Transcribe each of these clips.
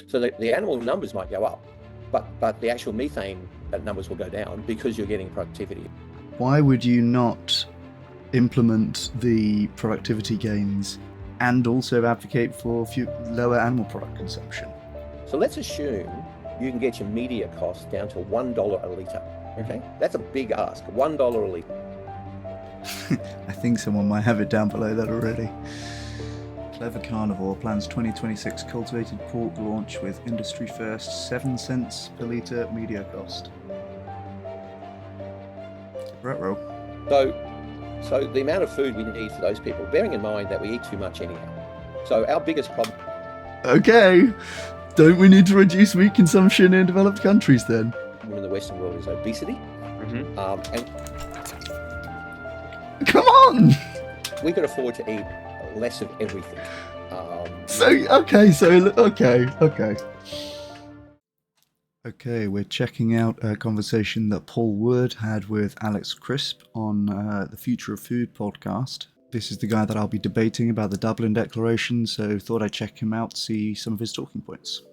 So the animal numbers might go up, but the actual methane numbers will go down because you're getting productivity. Why would you not implement the productivity gains and also advocate for lower animal product consumption? So let's assume you can get your media costs down to $1 a litre. Okay, that's a big ask. $1 a litre. I think someone might have it down below that already. Clever Carnivore plans 2026 cultivated pork launch with industry first 7 cents per litre media cost. Ruh-roh. So the amount of food we need for those people, bearing in mind that we eat too much anyhow. So our biggest problem. Okay, don't we need to reduce meat consumption in developed countries then? In the Western world is obesity. Mm-hmm. And come on! We could afford to eat less of everything. Okay, we're checking out a conversation that Paul Wood had with Alex Crisp on the Future of Food podcast. This is the guy that I'll be debating about the Dublin Declaration, so thought I'd check him out, see some of his talking points.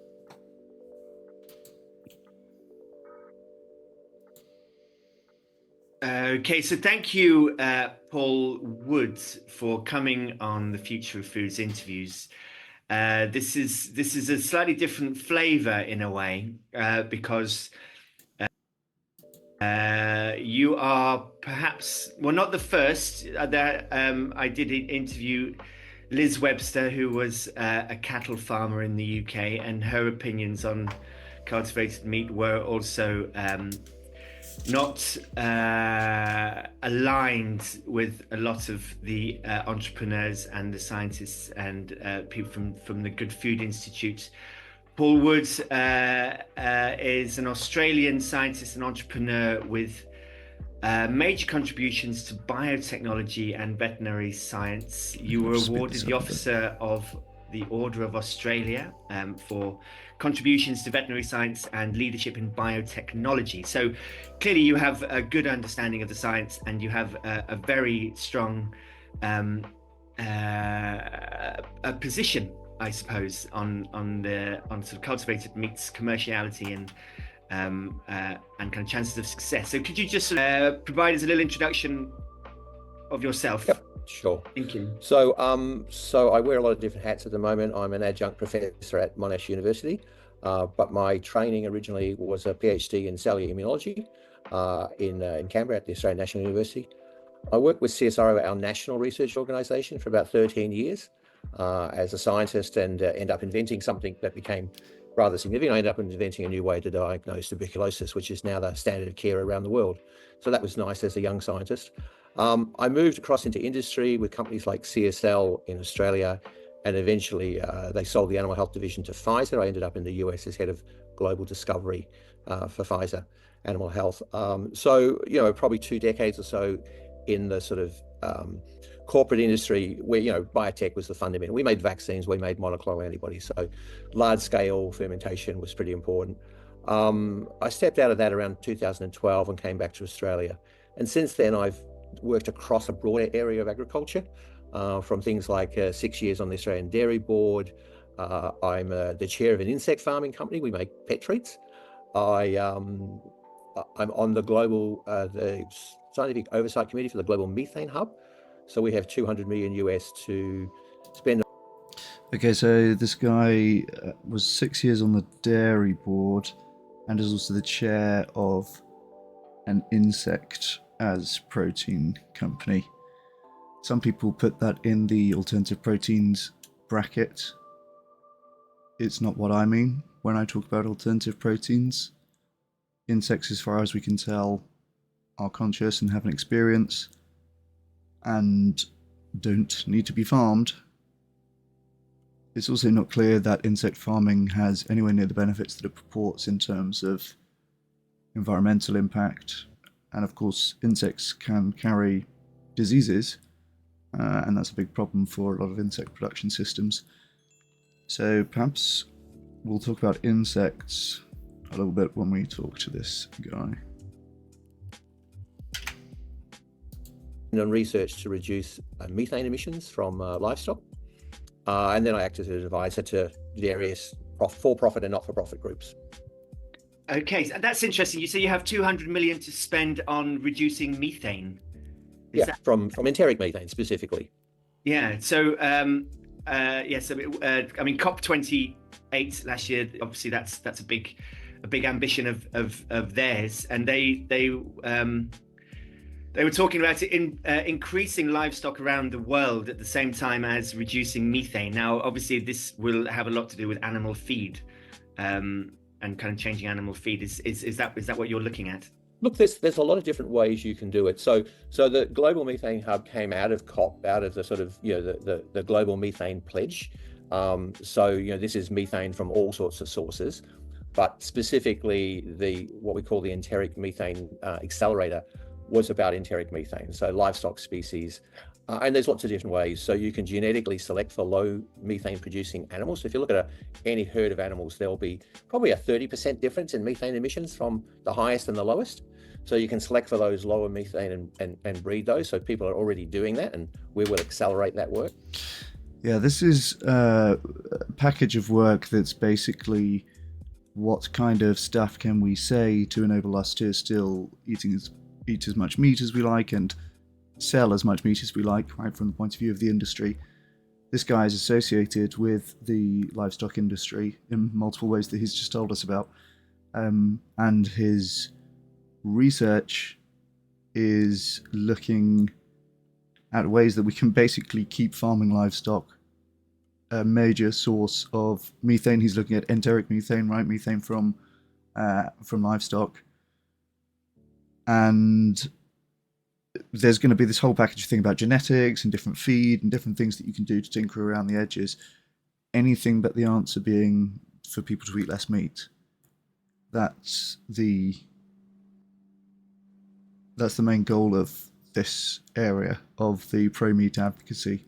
Okay, so thank you, Paul Wood, for coming on the Future of Foods interviews. This is a slightly different flavour in a way, because you are perhaps, well, not the first. I did interview Liz Webster, who was a cattle farmer in the UK, and her opinions on cultivated meat were also not aligned with a lot of the entrepreneurs and the scientists and people from the Good Food Institute. Paul Wood is an Australian scientist and entrepreneur with major contributions to biotechnology and veterinary science. You were awarded the Officer of the Order of Australia for contributions to veterinary science and leadership in biotechnology. So clearly you have a good understanding of the science, and you have a very strong a position, I suppose, on sort of cultivated meats commerciality and kind of chances of success. So could you just provide us a little introduction of yourself? Yep, sure. Thank you. So I wear a lot of different hats at the moment. I'm an adjunct professor at Monash University, but my training originally was a PhD in cellular immunology in Canberra at the Australian National University. I worked with CSIRO, our national research organisation, for about 13 years as a scientist, and ended up inventing something that became rather significant. I ended up inventing a new way to diagnose tuberculosis, which is now the standard of care around the world. So that was nice as a young scientist. I moved across into industry with companies like CSL in Australia, and eventually they sold the animal health division to Pfizer. I ended up in the US as head of global discovery for Pfizer Animal Health. So, probably 2 decades or so in the sort of corporate industry where, biotech was the fundamental. We made vaccines, we made monoclonal antibodies. So large scale fermentation was pretty important. I stepped out of that around 2012 and came back to Australia. And since then, I've worked across a broader area of agriculture, from things like 6 years on the Australian Dairy Board. I'm the chair of an insect farming company. We make pet treats. I'm on the scientific oversight committee for the Global Methane Hub. So we have $200 million US to spend. Okay, so this guy was 6 years on the Dairy Board and is also the chair of an insect as protein company. Some people put that in the alternative proteins bracket. It's not what I mean when I talk about alternative proteins. Insects, as far as we can tell, are conscious and have an experience and don't need to be farmed. It's also not clear that insect farming has anywhere near the benefits that it purports in terms of environmental impact. And of course, insects can carry diseases, and that's a big problem for a lot of insect production systems. So perhaps we'll talk about insects a little bit when we talk to this guy. On research to reduce methane emissions from livestock. And then I act as an advisor to various for-profit and not-for-profit groups. Okay, so that's interesting. You say you have 200 million to spend on reducing methane. From enteric methane specifically. Yeah. So, I mean, COP28 last year. Obviously, that's a big ambition of theirs, and they were talking about it in increasing livestock around the world at the same time as reducing methane. Now, obviously, this will have a lot to do with animal feed, and kind of changing animal feed. Is that what you're looking at? Look, there's a lot of different ways you can do it. So the Global Methane Hub came out of COP, out of the sort of, the Global Methane Pledge. This is methane from all sorts of sources, but specifically what we call the enteric methane accelerator was about enteric methane, so livestock species. And there's lots of different ways. So you can genetically select for low methane producing animals. So if you look at any herd of animals, there'll be probably a 30% difference in methane emissions from the highest and the lowest. So you can select for those lower methane and breed those. So people are already doing that, and we will accelerate that work. Yeah, this is a package of work that's basically what kind of stuff can we say to enable us to still eat as much meat as we like and sell as much meat as we like, right, from the point of view of the industry. This guy is associated with the livestock industry in multiple ways that he's just told us about. And his research is looking at ways that we can basically keep farming livestock a major source of methane. He's looking at enteric methane, right? Methane from livestock. And there's going to be this whole package thing about genetics and different feed and different things that you can do to tinker around the edges. Anything but the answer being for people to eat less meat. That's the main goal of this area of the pro-meat advocacy.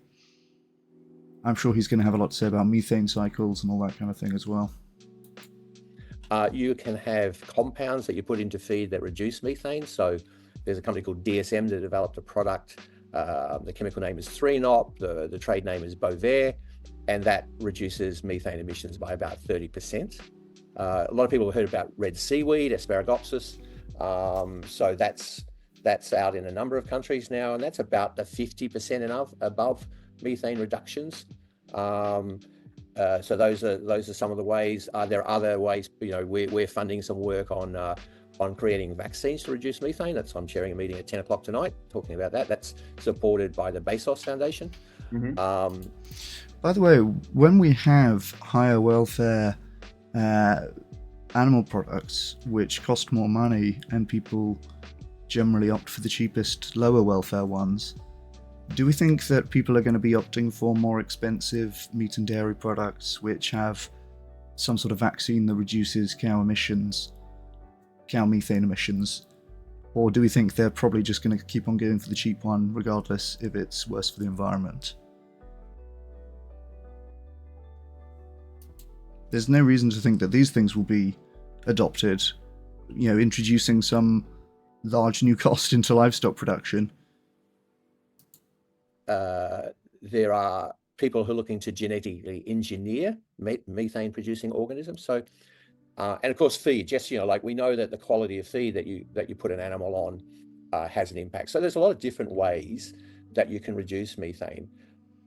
I'm sure he's going to have a lot to say about methane cycles and all that kind of thing as well. You can have compounds that you put into feed that reduce methane. So there's a company called DSM that developed a product. The chemical name is 3-Nop. The trade name is Bovaer, and that reduces methane emissions by about 30%. A lot of people have heard about red seaweed, Asparagopsis. So that's out in a number of countries now, and that's about the 50% and above methane reductions. So those are some of the ways. There are other ways. We're funding some work on creating vaccines to reduce methane. I'm chairing a meeting at 10 o'clock tonight talking about that. That's supported by the Bezos Foundation. Mm-hmm. By the way, when we have higher welfare animal products which cost more money and people generally opt for the cheapest, lower welfare ones, do we think that people are going to be opting for more expensive meat and dairy products which have some sort of vaccine that reduces cow methane emissions? Or do we think they're probably just going to keep on going for the cheap one regardless if it's worse for the environment? There's no reason to think that these things will be adopted, introducing some large new cost into livestock production. There are people who are looking to genetically engineer methane producing organisms. So, and of course feed, just, we know that the quality of feed that you put an animal on has an impact. So there's a lot of different ways that you can reduce methane.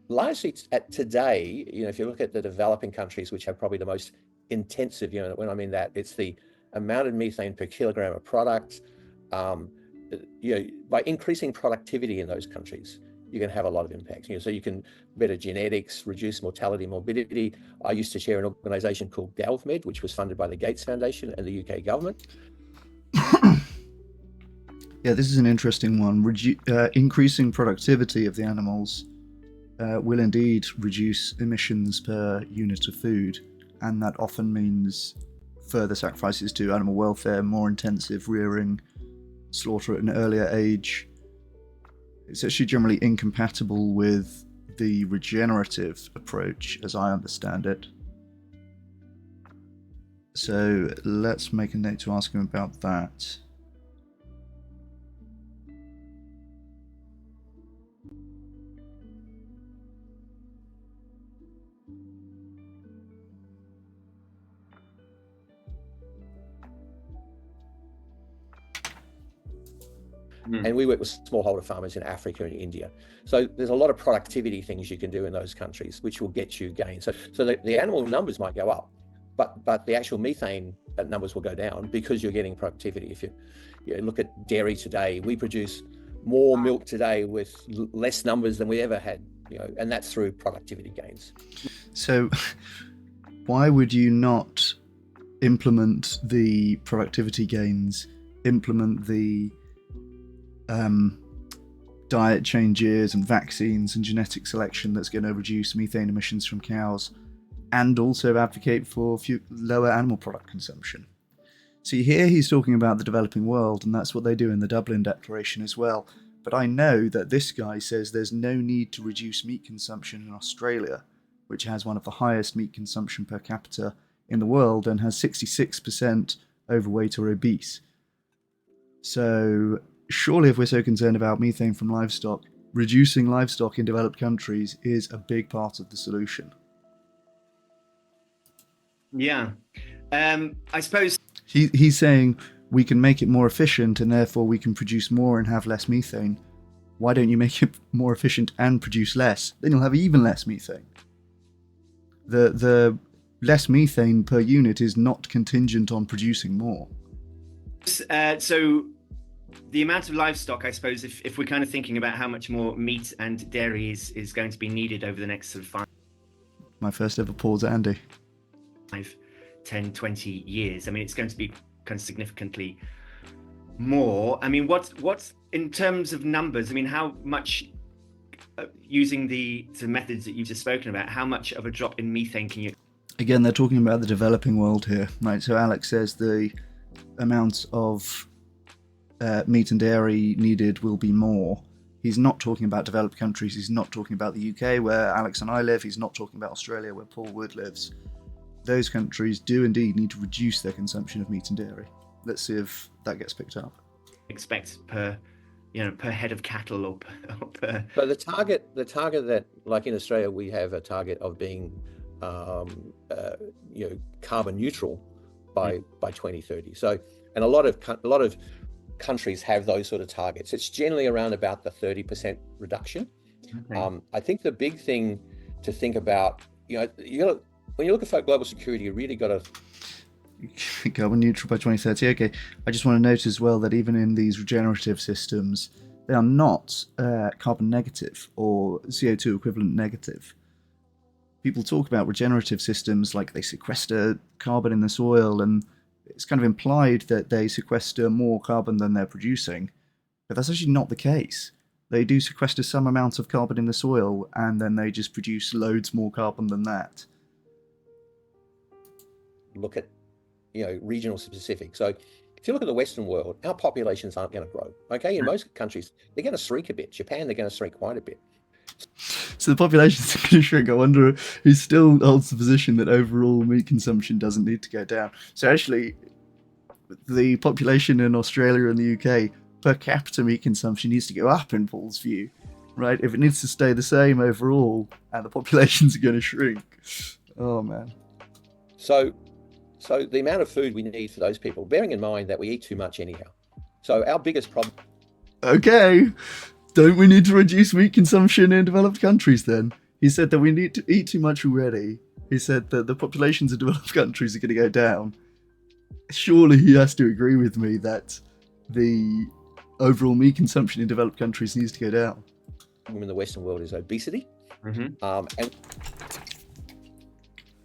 Largely at today, if you look at the developing countries, which have probably the most intensive, when I mean that, it's the amount of methane per kilogram of product. By increasing productivity in those countries, you can have a lot of impact. So you can better genetics, reduce mortality, morbidity. I used to chair an organization called GalvMed, which was funded by the Gates Foundation and the UK government. Yeah, this is an interesting one. Increasing productivity of the animals will indeed reduce emissions per unit of food, and that often means further sacrifices to animal welfare, more intensive rearing, slaughter at an earlier age. It's actually generally incompatible with the regenerative approach, as I understand it. So let's make a note to ask him about that. And we work with smallholder farmers in Africa and India. So there's a lot of productivity things you can do in those countries, which will get you gain. So the animal numbers might go up, but the actual methane numbers will go down because you're getting productivity. If you look at dairy today, we produce more milk today with less numbers than we ever had, and that's through productivity gains. So why would you not implement the productivity gains, implement the diet changes and vaccines and genetic selection that's going to reduce methane emissions from cows, and also advocate for lower animal product consumption? See, here he's talking about the developing world, and that's what they do in the Dublin Declaration as well. But I know that this guy says there's no need to reduce meat consumption in Australia, which has one of the highest meat consumption per capita in the world and has 66% overweight or obese. So surely if we're so concerned about methane from livestock, reducing livestock in developed countries is a big part of the solution. Yeah. I suppose he's saying we can make it more efficient and therefore we can produce more and have less methane. Why don't you make it more efficient and produce less? Then you'll have even less methane. The less methane per unit is not contingent on producing more. So the amount of livestock, I suppose, if we're kind of thinking about how much more meat and dairy is going to be needed over the next sort of My first ever pause, Andy. 10, 20 years. I mean, it's going to be kind of significantly more. I mean, what's in terms of numbers? I mean, how much, using the methods that you've just spoken about, how much of a drop in methane can you... Again, they're talking about the developing world here, right? So Alex says the amount of meat and dairy needed will be more. He's not talking about developed countries. He's not talking about the UK, where Alex and I live. He's not talking about Australia, where Paul Wood lives. Those countries do indeed need to reduce their consumption of meat and dairy. Let's see if that gets picked up. Expect per head of cattle or per... So the target that, like in Australia, we have a target of being carbon neutral by 2030. So, and a lot of countries have those sort of targets. It's generally around about the 30% reduction. Okay. I think the big thing to think about, when you look at global security, you really got to... Carbon neutral by 2030. Okay, I just want to note as well that even in these regenerative systems, they are not carbon negative or CO2 equivalent negative. People talk about regenerative systems like they sequester carbon in the soil, and it's kind of implied that they sequester more carbon than they're producing, but that's actually not the case. They do sequester some amount of carbon in the soil, and then they just produce loads more carbon than that. Look at regional specific. So if you look at the Western world, our populations aren't going to grow. Okay, in most countries they're going to shrink a bit. Japan, they're going to shrink quite a bit. So the population's going to shrink. I wonder who still holds the position that overall meat consumption doesn't need to go down. So actually, the population in Australia and the UK per capita meat consumption needs to go up in Paul's view, right? If it needs to stay the same overall, and the populations are going to shrink. Oh man. So the amount of food we need for those people, bearing in mind that we eat too much anyhow. So our biggest problem... Okay, don't we need to reduce meat consumption in developed countries then? He said that we need to eat too much already. He said that the populations of developed countries are going to go down. Surely he has to agree with me that the overall meat consumption in developed countries needs to go down. In the Western world is obesity. Mm-hmm. And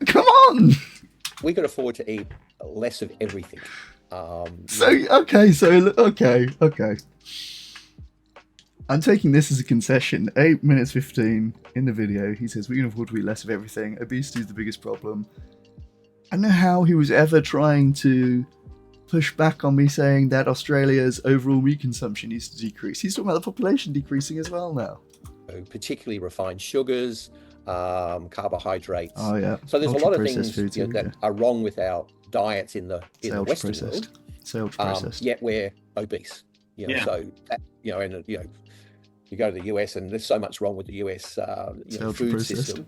come on! We could afford to eat less of everything. Okay. I'm taking this as a concession. 8 minutes 15 in the video, he says we can afford to eat less of everything. Obesity is the biggest problem. I don't know how he was ever trying to push back on me saying that Australia's overall meat consumption needs to decrease. He's talking about the population decreasing as well now. Particularly refined sugars, carbohydrates. Oh yeah. So there's a lot of things that are wrong with our diets in the Western world. Processed. Yet we're obese. So that, you go to the US and there's so much wrong with the US food system,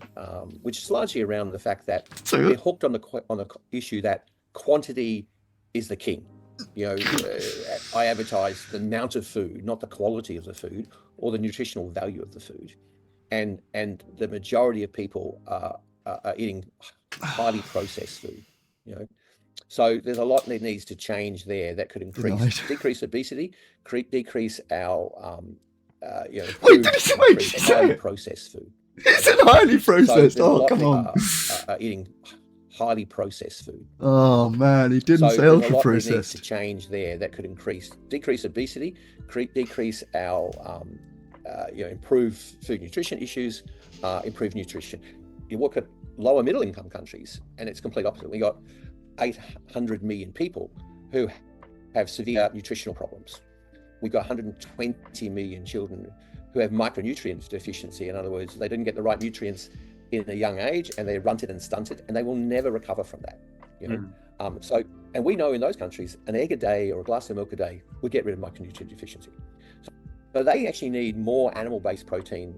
which is largely around the fact that they're hooked on the issue that quantity is the king. I advertise the amount of food, not the quality of the food or the nutritional value of the food. And the majority of people are eating highly processed food, you know. So there's a lot that needs to change there that could decrease obesity, decrease our, Wait, increase highly processed food. It's highly processed. So Oh, come on. Are eating highly processed food. Oh man, he didn't say ultra there's a lot that needs to processed. change there that could decrease obesity, decrease our, improve food nutrition issues, improve nutrition. You look at lower middle income countries, and it's complete opposite. We got 800 million people who have severe nutritional problems. We've got 120 million children who have micronutrient deficiency. In other words, they didn't get the right nutrients in a young age, and they're runted and stunted, and they will never recover from that. And we know in those countries, an egg a day or a glass of milk a day would get rid of micronutrient deficiency. So they actually need more animal-based protein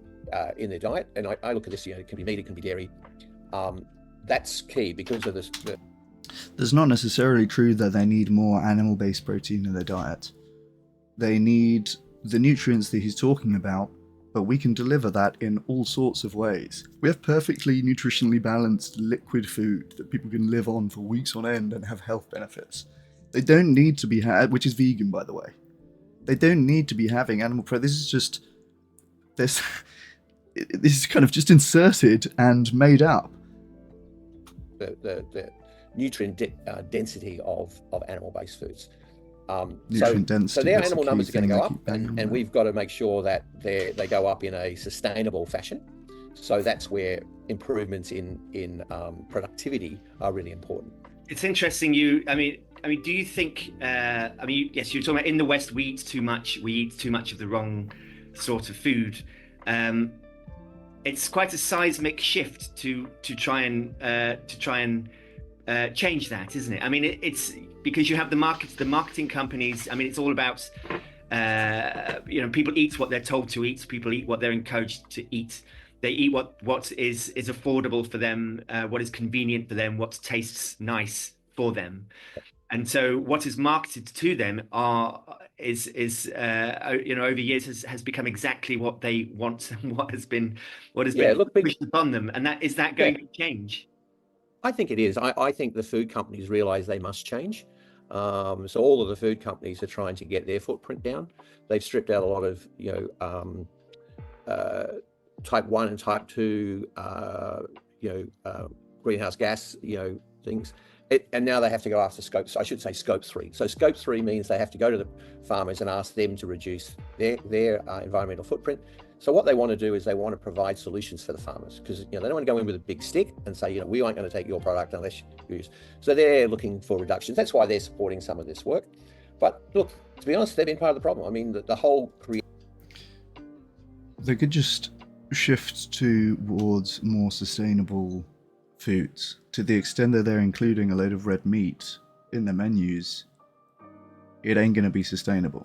in their diet. And I look at this, it can be meat, it can be dairy. That's key because of this. That's not necessarily true that they need more animal-based protein in their diet. They need the nutrients that he's talking about, but we can deliver that in all sorts of ways. We have perfectly nutritionally balanced liquid food that people can live on for weeks on end and have health benefits. They don't need to be which is vegan, by the way. They don't need to be having animal protein. This is kind of just inserted and made up. The nutrient density of animal-based foods. So their animal numbers are going to go up, and we've got to make sure that they go up in a sustainable fashion. So that's where improvements in productivity are really important. It's interesting. Do you think? Yes, you're talking about in the West we eat too much. We eat too much of the wrong sort of food. It's quite a seismic shift to try and change that, isn't it? I mean, it's because you have the marketing companies. I mean, it's all about people eat what they're told to eat. People eat what they're encouraged to eat. They eat what is affordable for them, what is convenient for them, what tastes nice for them. And so what is marketed to them is over years has become exactly what they want and what has been pushed upon them. And is that going to change? I think it is. I think the food companies realize they must change. So all of the food companies are trying to get their footprint down. They've stripped out a lot of type 1 and type 2 greenhouse gas things. And now they have to go after scope 3. So scope 3 means they have to go to the farmers and ask them to reduce their environmental footprint. So what they want to do is they want to provide solutions for the farmers, because they don't want to go in with a big stick and say, we aren't going to take your product unless you use. So they're looking for reductions. That's why they're supporting some of this work. But look, to be honest, they've been part of the problem. I mean, the whole they could just shift towards more sustainable foods. To the extent that they're including a load of red meat in their menus, it ain't going to be sustainable.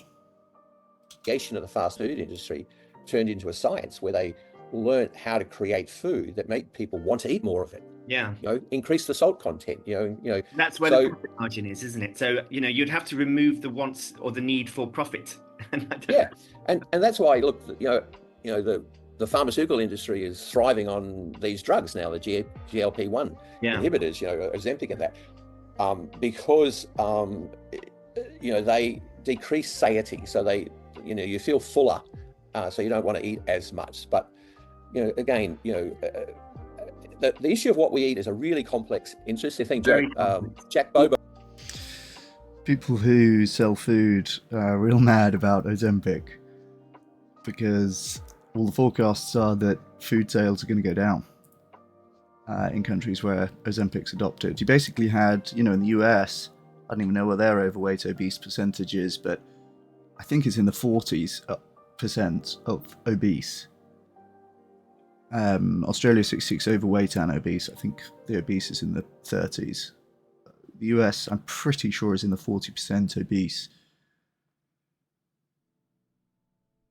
Creation of the fast food industry turned into a science where they learned how to create food that make people want to eat more of it. Yeah. Increase the salt content. That's where the profit margin is, isn't it? So you'd have to remove the wants or the need for profit. Yeah, and that's why look, the pharmaceutical industry is thriving on these drugs now, the GLP-1 inhibitors, Ozempic and that, because they decrease satiety, so you feel fuller, so you don't want to eat as much. But again, the issue of what we eat is a really complex, interesting thing. Jack Bobo. People who sell food are real mad about Ozempic because all the forecasts are that food sales are going to go down in countries where Ozempic's adopted. You basically had, in the US, I don't even know what their overweight obese percentage is, but I think it's in the 40s % of obese. Australia 66 overweight and obese. I think the obese is in the 30s. The US, I'm pretty sure, is in the 40% obese.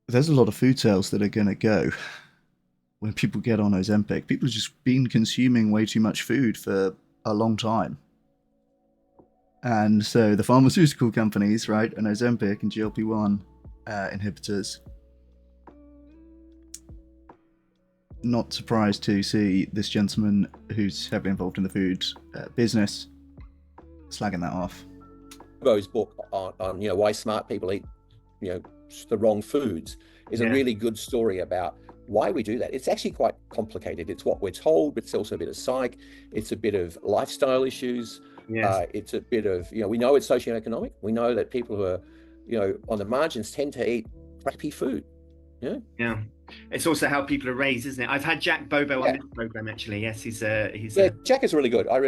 There's a lot of food sales that are going to go when people get on Ozempic. People have just been consuming way too much food for a long time. And so the pharmaceutical companies, right, and Ozempic and GLP-1 inhibitors, not surprised to see this gentleman who's heavily involved in the food business slagging that off. Bo's book on why smart people eat the wrong foods is a really good story about why we do that. It's actually quite complicated. It's what we're told, but it's also a bit of psych. It's a bit of lifestyle issues. Yes. It's a bit of, we know it's socioeconomic. We know that people who are, on the margins tend to eat crappy food. Yeah. It's also how people are raised, isn't it? I've had Jack Bobo on this program, actually. Yes, Jack is really good. I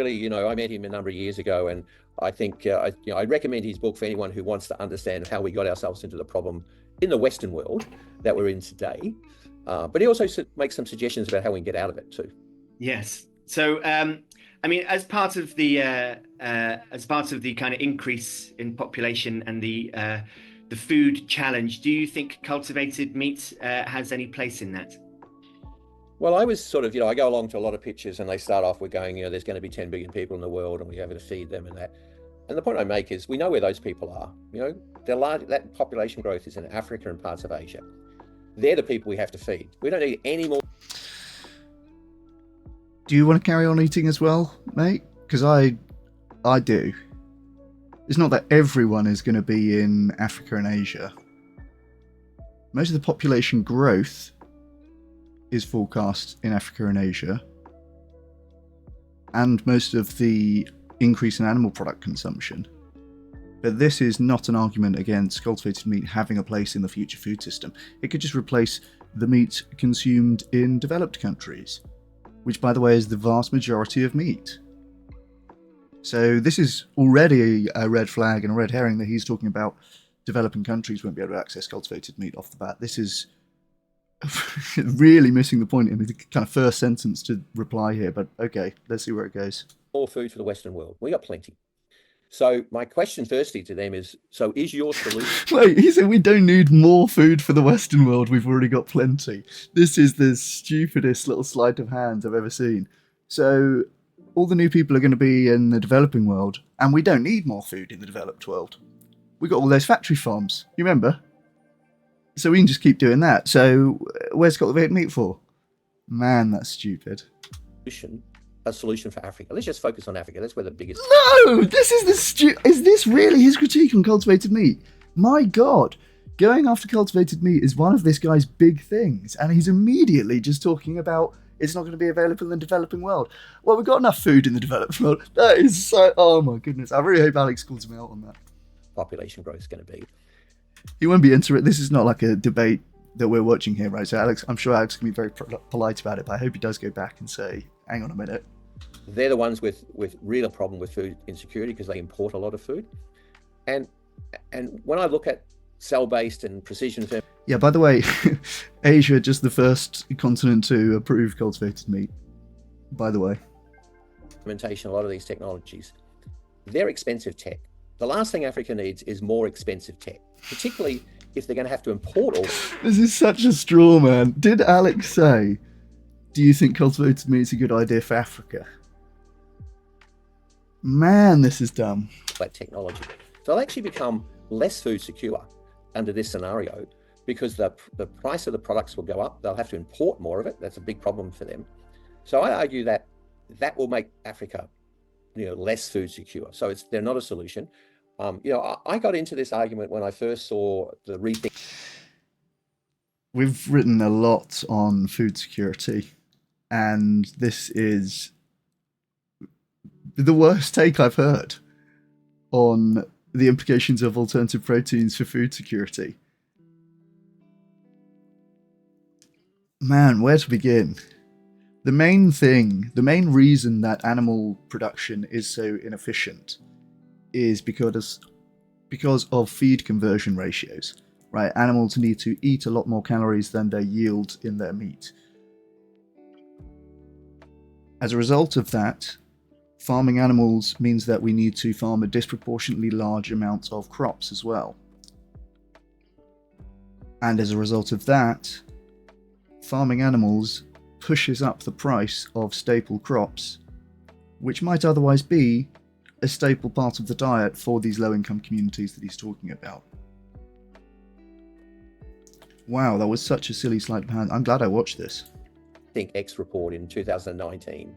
met him a number of years ago, and I think I recommend his book for anyone who wants to understand how we got ourselves into the problem in the Western world that we're in today. But he also makes some suggestions about how we can get out of it too. Yes. So, as part of the kind of increase in population and the food challenge, do you think cultivated meat has any place in that? Well, I was sort of, I go along to a lot of pitches and they start off with going, there's going to be 10 billion people in the world and we have to feed them and that. And the point I make is we know where those people are. That population growth is in Africa and parts of Asia. They're the people we have to feed. We don't need any more. Do you want to carry on eating as well, mate? Because I do. It's not that everyone is going to be in Africa and Asia. Most of the population growth is forecast in Africa and Asia. And most of the increase in animal product consumption. But this is not an argument against cultivated meat having a place in the future food system. It could just replace the meat consumed in developed countries, which, by the way, is the vast majority of meat. So this is already a red flag and a red herring that he's talking about developing countries won't be able to access cultivated meat off the bat. This is really missing the point in the kind of first sentence to reply here, but okay, let's see where it goes. More food for the Western world. We got plenty. So my question firstly to them is, so is your solution... Wait, he said we don't need more food for the Western world, we've already got plenty. This is the stupidest little sleight of hand I've ever seen. So all the new people are going to be in the developing world, and we don't need more food in the developed world. We got all those factory farms, you remember? So we can just keep doing that. So where's cultivated meat for? Man, that's stupid. A solution for Africa. Let's just focus on Africa. That's where the biggest... No! This is is this really his critique on cultivated meat? My God. Going after cultivated meat is one of this guy's big things, and he's immediately just talking about it's not going to be available in the developing world. Well, we've got enough food in the developed world. That is so... Oh my goodness. I really hope Alex calls me out on that. Population growth is going to be. He won't be into it. This is not like a debate that we're watching here, right? So Alex, I'm sure Alex can be very polite about it, but I hope he does go back and say, hang on a minute. They're the ones with real problem with food insecurity because they import a lot of food. And when I look at cell-based and precision... Yeah, by the way, Asia just the first continent to approve cultivated meat, by the way. Implementation, a lot of these technologies, they're expensive tech. The last thing Africa needs is more expensive tech, particularly if they're going to have to import all... This is such a straw man. Did Alex say, do you think cultivated meat is a good idea for Africa? Man, this is dumb. That technology. So they'll actually become less food secure under this scenario because the price of the products will go up. They'll have to import more of it. That's a big problem for them. So I argue that will make Africa, less food secure. So they're not a solution. I got into this argument when I first saw the rethink. We've written a lot on food security, and this is the worst take I've heard on the implications of alternative proteins for food security. Man, where to begin? The main reason that animal production is so inefficient is because of feed conversion ratios, right? Animals need to eat a lot more calories than they yield in their meat. As a result of that, farming animals means that we need to farm a disproportionately large amount of crops as well. And as a result of that, farming animals pushes up the price of staple crops, which might otherwise be a staple part of the diet for these low-income communities that he's talking about. Wow, that was such a silly sleight of hand. I'm glad I watched this. Think X report in 2019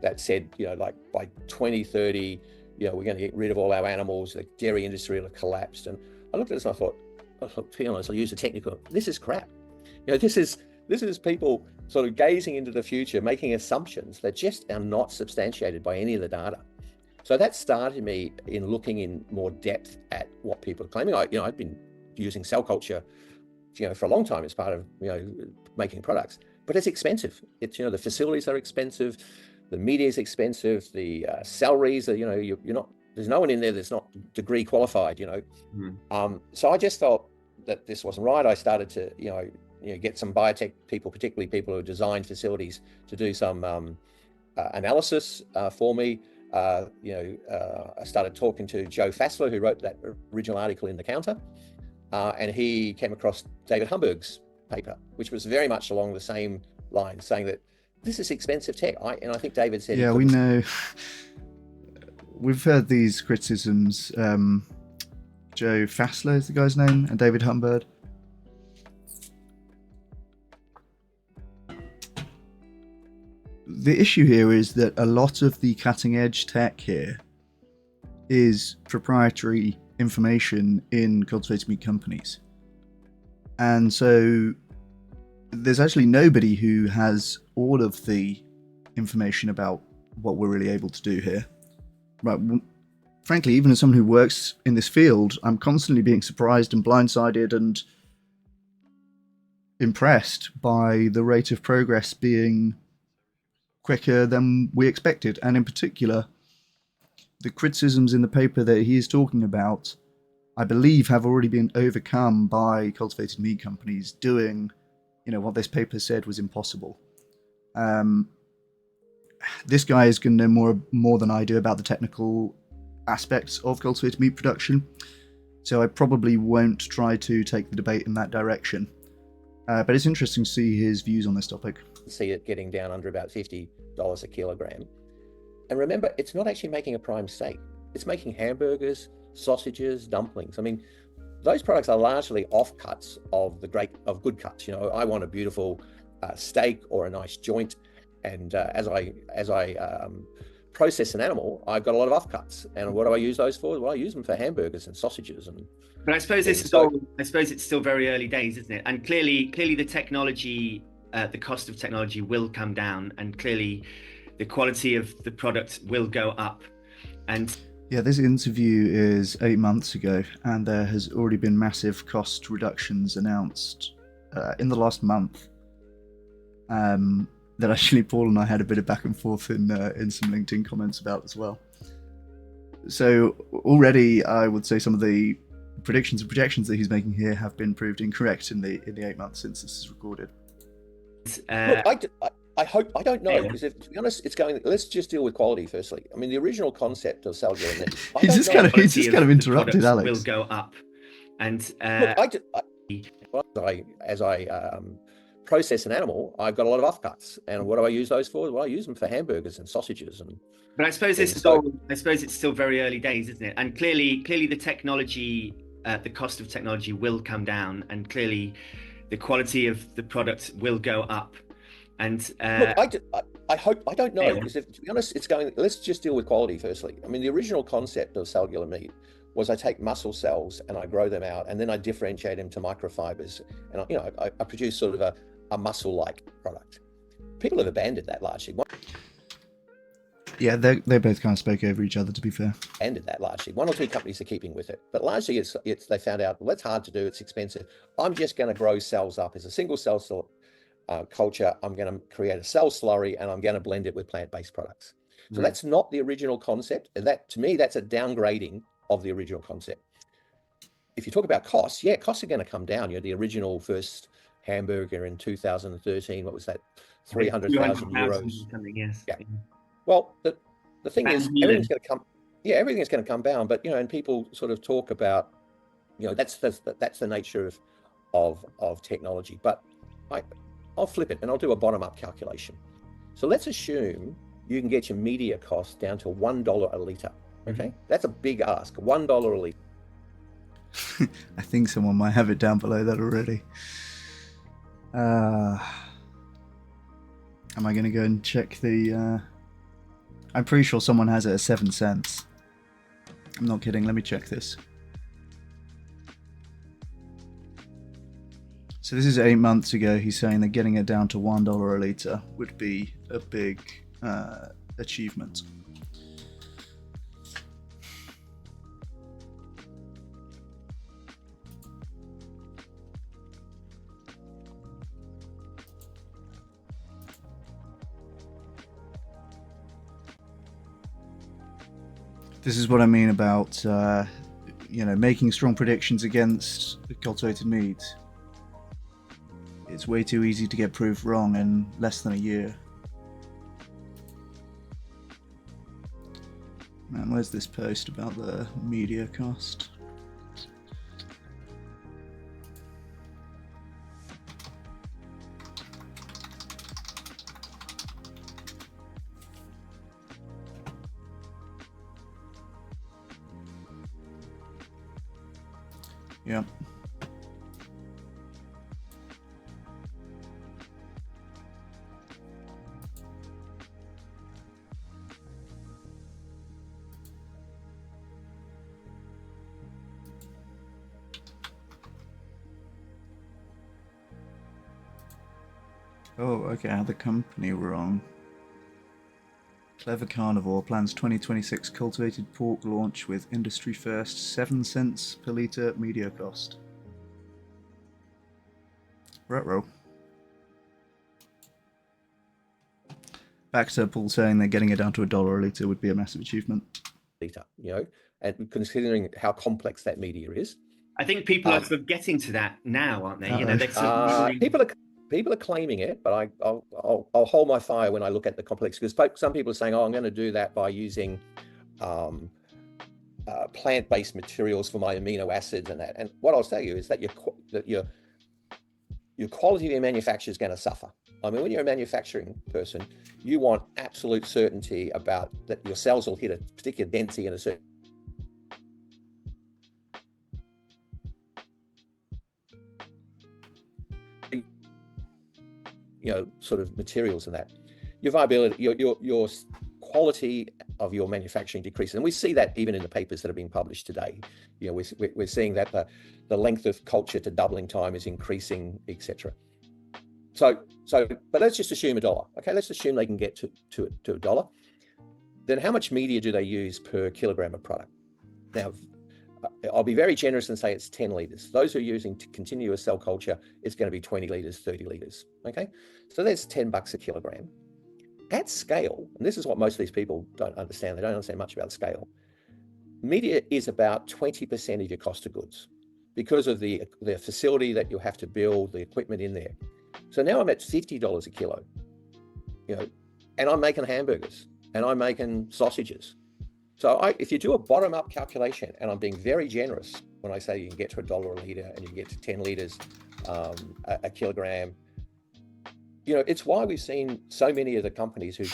that said, like by 2030, we're going to get rid of all our animals. The dairy industry will have collapsed. And I looked at this and I thought, to be honest, I'll use a technical. This is crap. This is people sort of gazing into the future, making assumptions that just are not substantiated by any of the data. So that started me in looking in more depth at what people are claiming. I've been using cell culture, for a long time as part of making products, but it's expensive. It's the facilities are expensive, the media is expensive, the salaries are you're not. There's no one in there that's not degree qualified. So I just felt that this wasn't right. I started to get some biotech people, particularly people who designed facilities, to do some analysis for me. I started talking to Joe Fassler, who wrote that original article in The Counter, and he came across David Humberg's paper, which was very much along the same line, saying that this is expensive tech. I think David said... Yeah, we know. We've heard these criticisms. Joe Fassler is the guy's name, and David Humberg. The issue here is that a lot of the cutting edge tech here is proprietary information in cultivated meat companies. And so there's actually nobody who has all of the information about what we're really able to do here. Right. Frankly, even as someone who works in this field, I'm constantly being surprised and blindsided and impressed by the rate of progress being quicker than we expected. And in particular, the criticisms in the paper that he is talking about, I believe, have already been overcome by cultivated meat companies doing, what this paper said was impossible. This guy is going to know more than I do about the technical aspects of cultivated meat production, so I probably won't try to take the debate in that direction. But it's interesting to see his views on this topic. See it getting down under about $50 a kilogram. And remember, it's not actually making a prime steak. It's making hamburgers, sausages, dumplings. I mean, those products are largely offcuts of good cuts. I want a beautiful steak or a nice joint, and as I process an animal, I've got a lot of offcuts. And what do I use those for? Well, I use them for hamburgers and sausages. But I suppose it's still very early days, isn't it? And clearly the technology, the cost of technology will come down, and clearly the quality of the product will go up. And yeah, this interview is 8 months ago, and there has already been massive cost reductions announced in the last month. That actually Paul and I had a bit of back and forth in some LinkedIn comments about as well. So already, I would say some of the predictions and projections that he's making here have been proved incorrect in the 8 months since this is recorded. Look, I don't know, because to be honest, it's going. Let's just deal with quality firstly. I mean, the original concept of cellular meat. He just kind of interrupted Alex. Will go up, and as I process an animal, I've got a lot of offcuts, and what do I use those for? Well, I use them for hamburgers and sausages. But I suppose it's still very early days, isn't it? And clearly the technology, the cost of technology will come down, and clearly the quality of the product will go up. And look, I don't know, because to be honest, it's going. Let's just deal with quality firstly. I mean, the original concept of cellular meat was I take muscle cells and I grow them out, and then I differentiate them to microfibers, and I produce sort of a muscle-like product. People have abandoned that largely. Yeah, they both kind of spoke over each other, to be fair. Abandoned that largely. One or two companies are keeping with it, but largely it's they found out, well, that's hard to do. It's expensive. I'm just going to grow cells up as a single cell culture. I'm going to create a cell slurry, and I'm going to blend it with plant-based products. So that's not the original concept. And that, to me, that's a downgrading of the original concept. If you talk about costs, costs are going to come down. The original first hamburger in 2013, what was that? 300,000 euros. Yes. Yeah. Well, the thing is, everything's going to come. Yeah, everything's going to come down. But and people sort of talk about, that's the nature of technology. But I'll flip it and I'll do a bottom-up calculation. So let's assume you can get your media costs down to $1 a litre. Okay, that's a big ask. $1 a litre. I think someone might have it down below that already. Am I going to go and check the... I'm pretty sure someone has it at 7 cents. I'm not kidding, let me check this. So this is 8 months ago. He's saying that getting it down to $1 a litre would be a big achievement. This is what I mean about, making strong predictions against cultivated meat. It's way too easy to get proved wrong in less than a year. Man, where's this post about the media cost? Yep. Oh, okay, I had the company wrong. Clever Carnivore plans 2026 cultivated pork launch with industry first 7 cents per litre media cost. Ruh-roh. Back to Paul saying that getting it down to $1 a litre would be a massive achievement. And considering how complex that media is. I think people are sort of getting to that now, aren't they? You know, they're sort of people are claiming it, but I'll hold my fire when I look at the complex, because some people are saying, "Oh, I'm going to do that by using plant-based materials for my amino acids and that." And what I'll tell you is that your quality of your manufacture is going to suffer. I mean, when you're a manufacturing person, you want absolute certainty about that your cells will hit a particular density and a certain sort of materials and that. Your viability, your quality of your manufacturing decreases, and we see that even in the papers that are being published today. We're seeing that the length of culture to doubling time is increasing, etc. So, but let's just assume $1. Okay, let's assume they can get to $1. Then how much media do they use per kilogram of product? Now, I'll be very generous and say it's 10 litres. Those who are using continuous cell culture, it's going to be 20 litres, 30 litres. Okay, so that's $10 a kilogram. At scale, and this is what most of these people don't understand. They don't understand much about scale. Media is about 20% of your cost of goods because of the facility that you have to build, the equipment in there. So now I'm at $50 a kilo, and I'm making hamburgers and I'm making sausages. So if you do a bottom-up calculation, and I'm being very generous when I say you can get to $1 a litre and you can get to 10 litres a kilogram, it's why we've seen so many of the companies who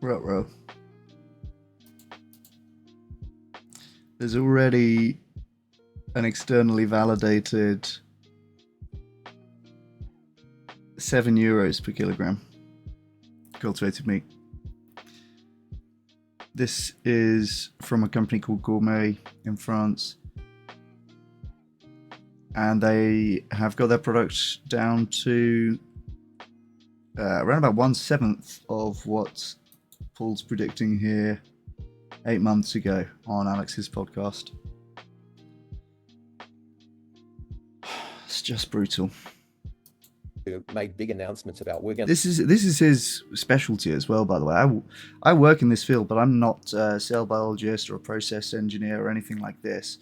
Ruh-roh. There's already an externally validated €7 per kilogram cultivated meat. This is from a company called Gourmet in France, and they have got their products down to around about 1/7 of what Paul's predicting here 8 months ago on Alex's podcast. It's just brutal. Made big announcements about we're going. This is his specialty as well, by the way. I work in this field, but I'm not a cell biologist or a process engineer or anything like this.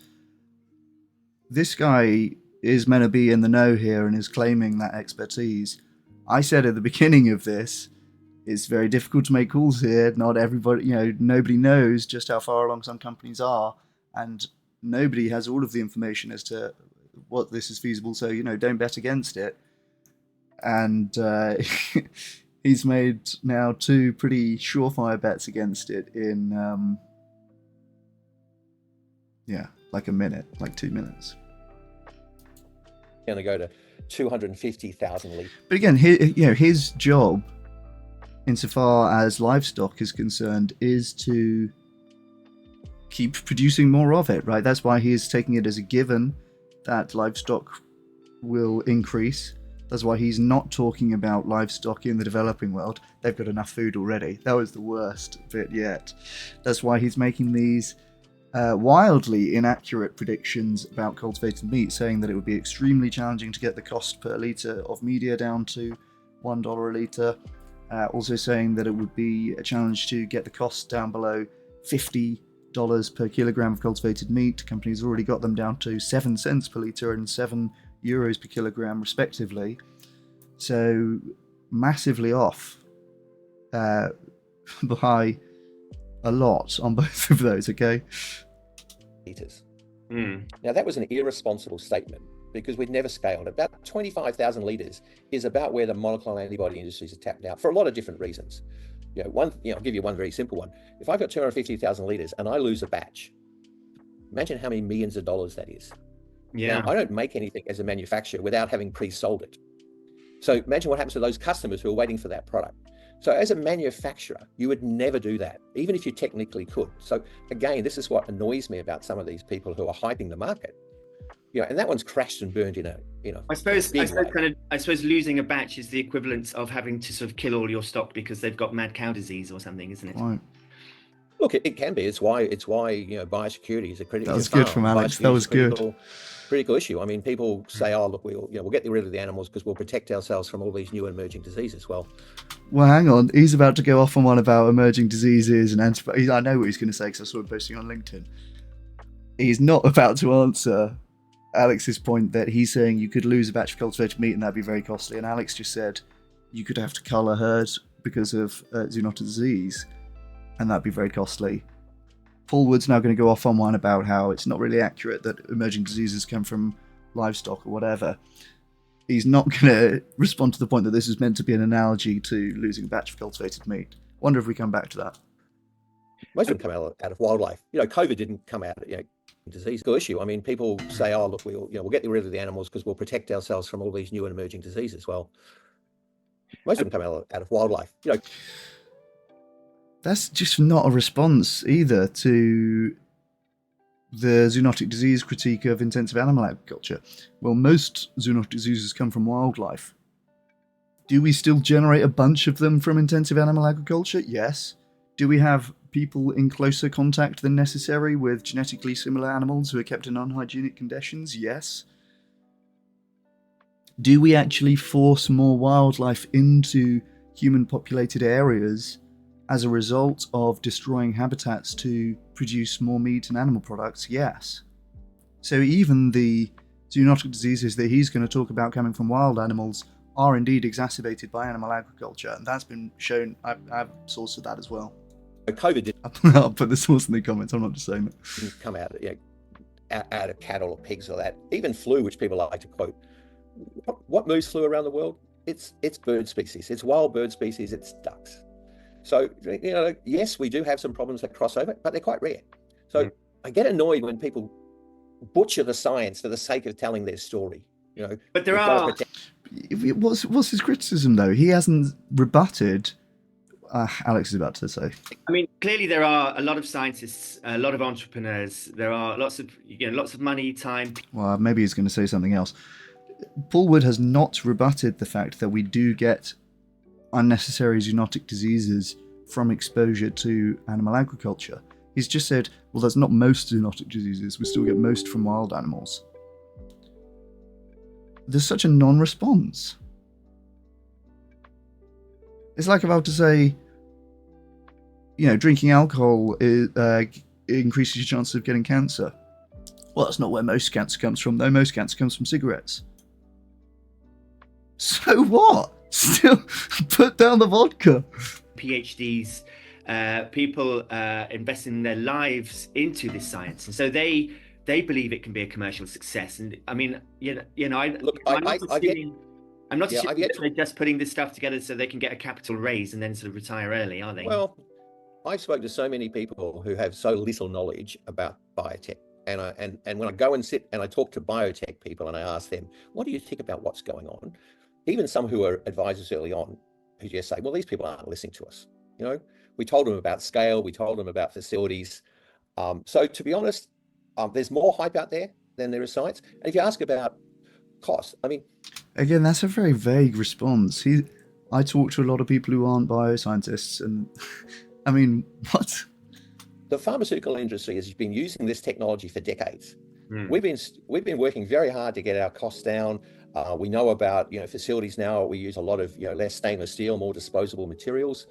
This guy is meant to be in the know here and is claiming that expertise. I said at the beginning of this, it's very difficult to make calls here. Not everybody, nobody knows just how far along some companies are, and nobody has all of the information as to what this is feasible. So, don't bet against it. And he's made now 2 pretty surefire bets against it in like a minute, like 2 minutes. Going to go to 250,000 litres. But again, his job, insofar as livestock is concerned, is to keep producing more of it, right? That's why he is taking it as a given that livestock will increase. That's why he's not talking about livestock in the developing world. They've got enough food already. That was the worst bit yet. That's why he's making these wildly inaccurate predictions about cultivated meat, saying that it would be extremely challenging to get the cost per litre of media down to $1 a litre. Also saying that it would be a challenge to get the cost down below $50 per kilogram of cultivated meat. Companies already got them down to 7 cents per litre and €7 per kilogram respectively. So massively off by a lot on both of those, okay? Now that was an irresponsible statement because we'd never scaled. About 25,000 litres is about where the monoclonal antibody industries are tapped out for a lot of different reasons. I'll give you one very simple one. If I've got 250,000 litres and I lose a batch, imagine how many millions of dollars that is. Yeah. Now, I don't make anything as a manufacturer without having pre-sold it. So imagine what happens to those customers who are waiting for that product. So as a manufacturer, you would never do that, even if you technically could. So again, this is what annoys me about some of these people who are hyping the market. And that one's crashed and burned in a I suppose losing a batch is the equivalent of having to sort of kill all your stock because they've got mad cow disease or something, isn't it? Right. Look, it can be. It's why biosecurity is a critical. That was good from Alex. That was good. Critical issue. I mean, people say, "Oh, look, we'll get rid of the animals because we'll protect ourselves from all these new and emerging diseases." Well, hang on. He's about to go off on one about emerging diseases and antibiotics. I know what he's going to say because I saw him posting on LinkedIn. He's not about to answer Alex's point that he's saying you could lose a batch of cultivated meat and that'd be very costly. And Alex just said you could have to cull a herd because of zoonotic disease, and that'd be very costly. Paul Wood's now going to go off on one about how it's not really accurate that emerging diseases come from livestock or whatever. He's not going to respond to the point that this is meant to be an analogy to losing a batch of cultivated meat. Wonder if we come back to that. Most of them come out of wildlife. COVID didn't come out disease issue. I mean, people say, "Oh, look, we'll get rid of the animals because we'll protect ourselves from all these new and emerging diseases." Well, most of them come out of wildlife. That's just not a response either to the zoonotic disease critique of intensive animal agriculture. Well, most zoonotic diseases come from wildlife. Do we still generate a bunch of them from intensive animal agriculture? Yes. Do we have people in closer contact than necessary with genetically similar animals who are kept in unhygienic conditions? Yes. Do we actually force more wildlife into human-populated areas as a result of destroying habitats to produce more meat and animal products? Yes. So even the zoonotic diseases that he's going to talk about coming from wild animals are indeed exacerbated by animal agriculture, and that's been shown. I have source of that as well. COVID didn't I'll put the source in the comments. I'm not just saying that. Come out of cattle or pigs or that. Even flu, which people like to quote. What moves flu around the world? It's bird species. It's wild bird species. It's ducks. So, yes, we do have some problems that cross over, but they're quite rare. So I get annoyed when people butcher the science for the sake of telling their story. But there are. What's his criticism though? He hasn't rebutted. Alex is about to say. I mean, clearly there are a lot of scientists, a lot of entrepreneurs. There are lots of money, time. Well, maybe he's going to say something else. Paul Wood has not rebutted the fact that we do get unnecessary zoonotic diseases from exposure to animal agriculture. He's just said, well, that's not most zoonotic diseases. We still get most from wild animals. There's such a non-response. It's like about to say, drinking alcohol increases your chances of getting cancer. Well, that's not where most cancer comes from, though. Most cancer comes from cigarettes. So what? Still put down the vodka. PhDs, people investing their lives into this science, and so they believe it can be a commercial success. And I mean, I'm not Yeah, sure I've yet if they're just putting this stuff together so they can get a capital raise and then sort of retire early, are they? Well, I've spoken to so many people who have so little knowledge about biotech. And when I go and sit and I talk to biotech people and I ask them, what do you think about what's going on? Even some who are advisors early on who just say, well, these people aren't listening to us. You know, we told them about scale, we told them about facilities. So to be honest, there's more hype out there than there is science. And if you ask about cost, I mean, Again, that's a very vague response. I talk to a lot of people who aren't bioscientists, and I mean, what? the pharmaceutical industry has been using this technology for decades. Mm. We've been working very hard to get our costs down. We know about facilities now. We use a lot of less stainless steel, more disposable materials,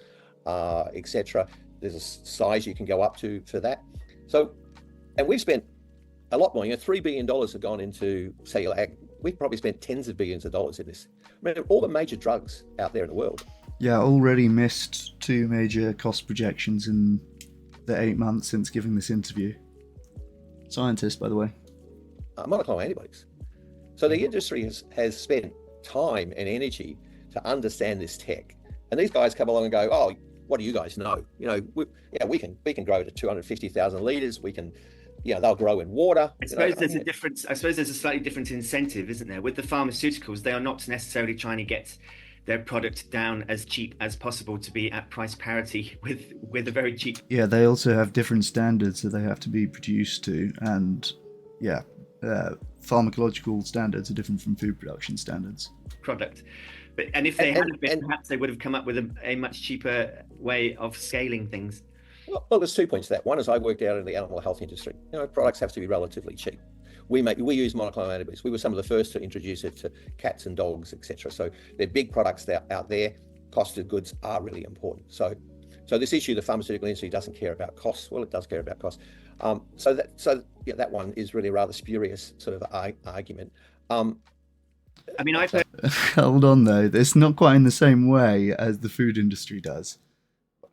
etc. There's a size you can go up to for that. So, and we've spent a lot more. $3 billion have gone into cellular ag. We've probably spent tens of billions of dollars in this. I mean, all the major drugs out there in the world. Yeah, already missed 2 major cost projections in the 8 months since giving this interview. Scientist, by the way. Monoclonal antibodies. So the industry has spent time and energy to understand this tech. And these guys come along and go, oh, what do you guys know? We can grow to 250,000 litres. We can, they'll grow in water. I suppose there's a difference. I suppose there's a slightly different incentive, isn't there? With the pharmaceuticals, they are not necessarily trying to get their product down as cheap as possible to be at price parity with a very cheap. Yeah, they also have different standards that they have to be produced to, and pharmacological standards are different from food production standards. Product. And if they hadn't been, perhaps they would have come up with a much cheaper way of scaling things. Well, there's 2 points to that. One is I worked out in the animal health industry. Products have to be relatively cheap. We use monoclonal antibodies. We were some of the first to introduce it to cats and dogs, etc. So they're big products out there. Cost of goods are really important. So this issue, the pharmaceutical industry doesn't care about costs. Well, it does care about costs. So that one is really a rather spurious sort of argument. I've heard. Hold on, though. It's not quite in the same way as the food industry does.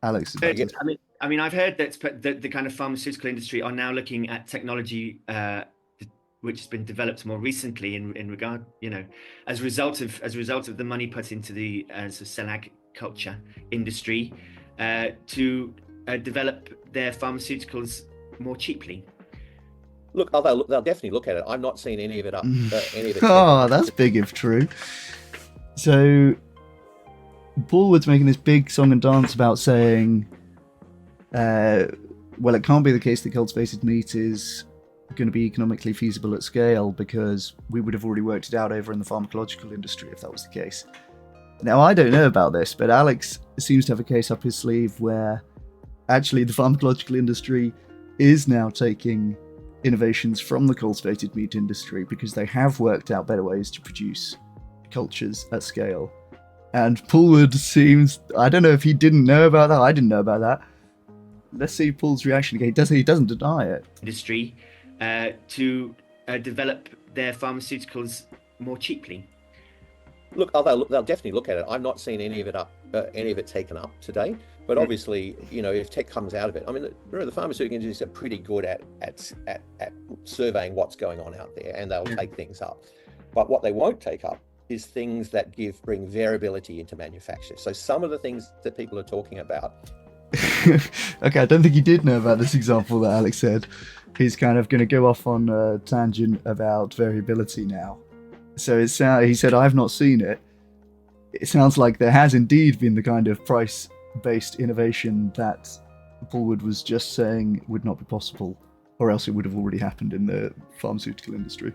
Alex. I've heard that the kind of pharmaceutical industry are now looking at technology which has been developed more recently in regard, as a result of the money put into the cell agriculture industry to develop their pharmaceuticals more cheaply. Look, they'll definitely look at it. I'm not seeing any of it up. Oh, that's big if true. So, Ballwood's making this big song and dance about saying, well, it can't be the case that cultivated meat is going to be economically feasible at scale because we would have already worked it out over in the pharmacological industry if that was the case. Now, I don't know about this, but Alex seems to have a case up his sleeve where actually the pharmacological industry is now taking innovations from the cultivated meat industry because they have worked out better ways to produce cultures at scale. And Paulwood seems, I don't know if he didn't know about that, I didn't know about that. Let's see Paul's reaction again. He doesn't deny it. Industry to develop their pharmaceuticals more cheaply. Look, they'll definitely look at it. I'm not seeing any of it taken up today. But obviously, if tech comes out of it, I mean, remember the pharmaceutical industry are pretty good at surveying what's going on out there, and they'll take things up. But what they won't take up is things that bring variability into manufacture. So some of the things that people are talking about. Okay, I don't think he did know about this example that Alex said. He's kind of going to go off on a tangent about variability now. So he said, I've not seen it. It sounds like there has indeed been the kind of price-based innovation that Paulwood was just saying would not be possible, or else it would have already happened in the pharmaceutical industry.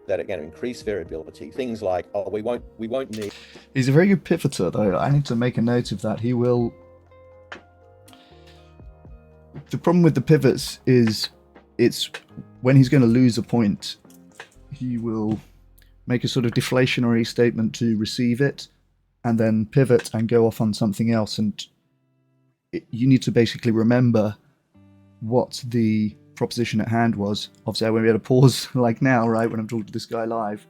That are going to increase variability. Things like, we won't need. He's a very good pivoter, though. I need to make a note of that. He will. The problem with the pivots is it's when he's going to lose a point, he will make a sort of deflationary statement to receive it, and then pivot and go off on something else. And you need to basically remember what the proposition at hand was. Obviously, when we had a pause like now, right, when I'm talking to this guy live,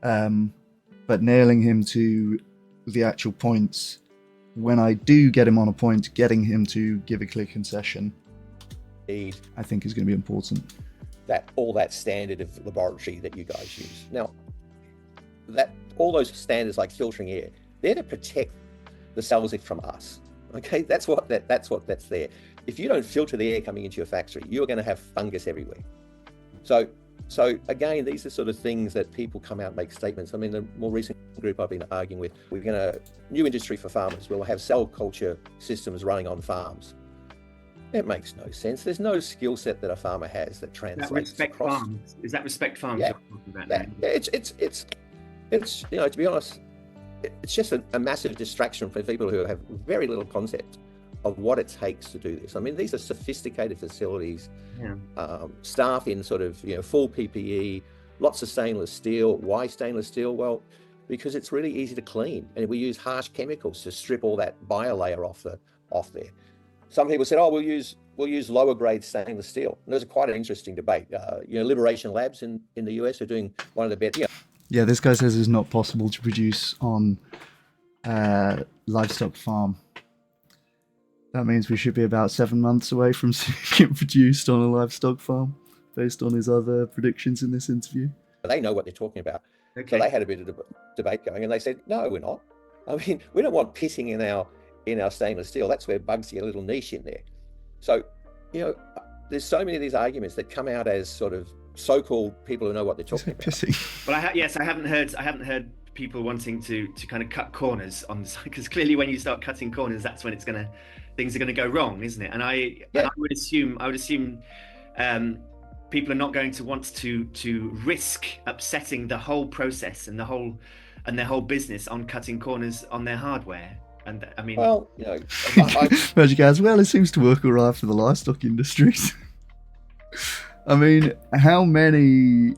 but nailing him to the actual points. When I do get him on a point, getting him to give a clear concession, I think is going to be important. That standard of laboratory that you guys use. Now, that all those standards like filtering air, they're to protect the cells from us. Okay, that's that's there. If you don't filter the air coming into your factory, you're going to have fungus everywhere. So again, these are sort of things that people come out and make statements. I mean, the more recent group I've been arguing with, we're going to new industry for farmers. We'll have cell culture systems running on farms. It makes no sense. There's no skill set that a farmer has that translates across. Farms? Is that Respect Farms? Yeah, it's to be honest, it's just a massive distraction for people who have very little concept of what it takes to do this. I mean, these are sophisticated facilities, staff in sort of full PPE, lots of stainless steel. Why stainless steel? Well, because it's really easy to clean, and we use harsh chemicals to strip all that biolayer off there. Some people said, "Oh, we'll use lower grade stainless steel." And there's quite an interesting debate. Liberation Labs in the US are doing one of the best. Yeah, this guy says it's not possible to produce on livestock farm. That means we should be about 7 months away from seeing it produced on a livestock farm, based on his other predictions in this interview. They know what they're talking about. Okay. So they had a bit of debate going, and they said, "No, we're not. I mean, we don't want pitting in our stainless steel. That's where bugs get a little niche in there." So, there's so many of these arguments that come out as sort of so-called people who know what they're talking about. Well, I haven't heard people wanting to kind of cut corners on this, because clearly when you start cutting corners, that's when things are gonna go wrong, isn't it? And I would assume people are not going to want to risk upsetting the whole process and their whole business on cutting corners on their hardware. And I mean, well, Magic guys, well, it seems to work all right for the livestock industries. I mean, how many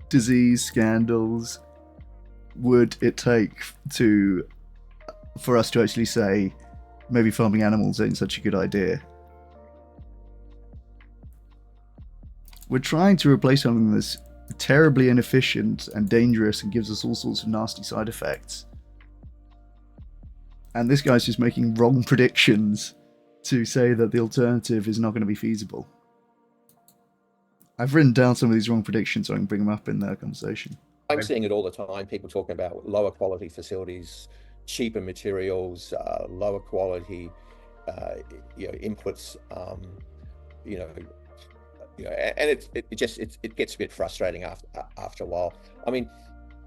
disease scandals would it take for us to actually say maybe farming animals ain't such a good idea? We're trying to replace something that's terribly inefficient and dangerous and gives us all sorts of nasty side effects. And this guy's just making wrong predictions to say that the alternative is not going to be feasible. I've written down some of these wrong predictions so I can bring them up in the conversation. I'm seeing it all the time. People talking about lower quality facilities, cheaper materials, lower quality, inputs, and it gets a bit frustrating after a while. I mean,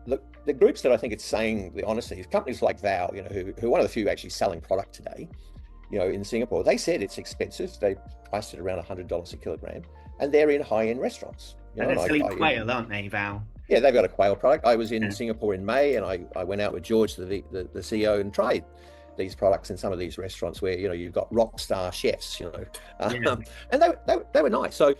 look, the groups that I think it's saying the honesty is companies like Vow, who are one of the few actually selling product today, in Singapore. They said it's expensive. They priced it around $100 a kilogram, and they're in high-end restaurants. And they're selling quail, aren't they, Vow? Yeah, they've got a quail product. I was in Singapore in May, and I went out with George, the CEO, and tried these products in some of these restaurants where you've got rock star chefs, and they were nice. So,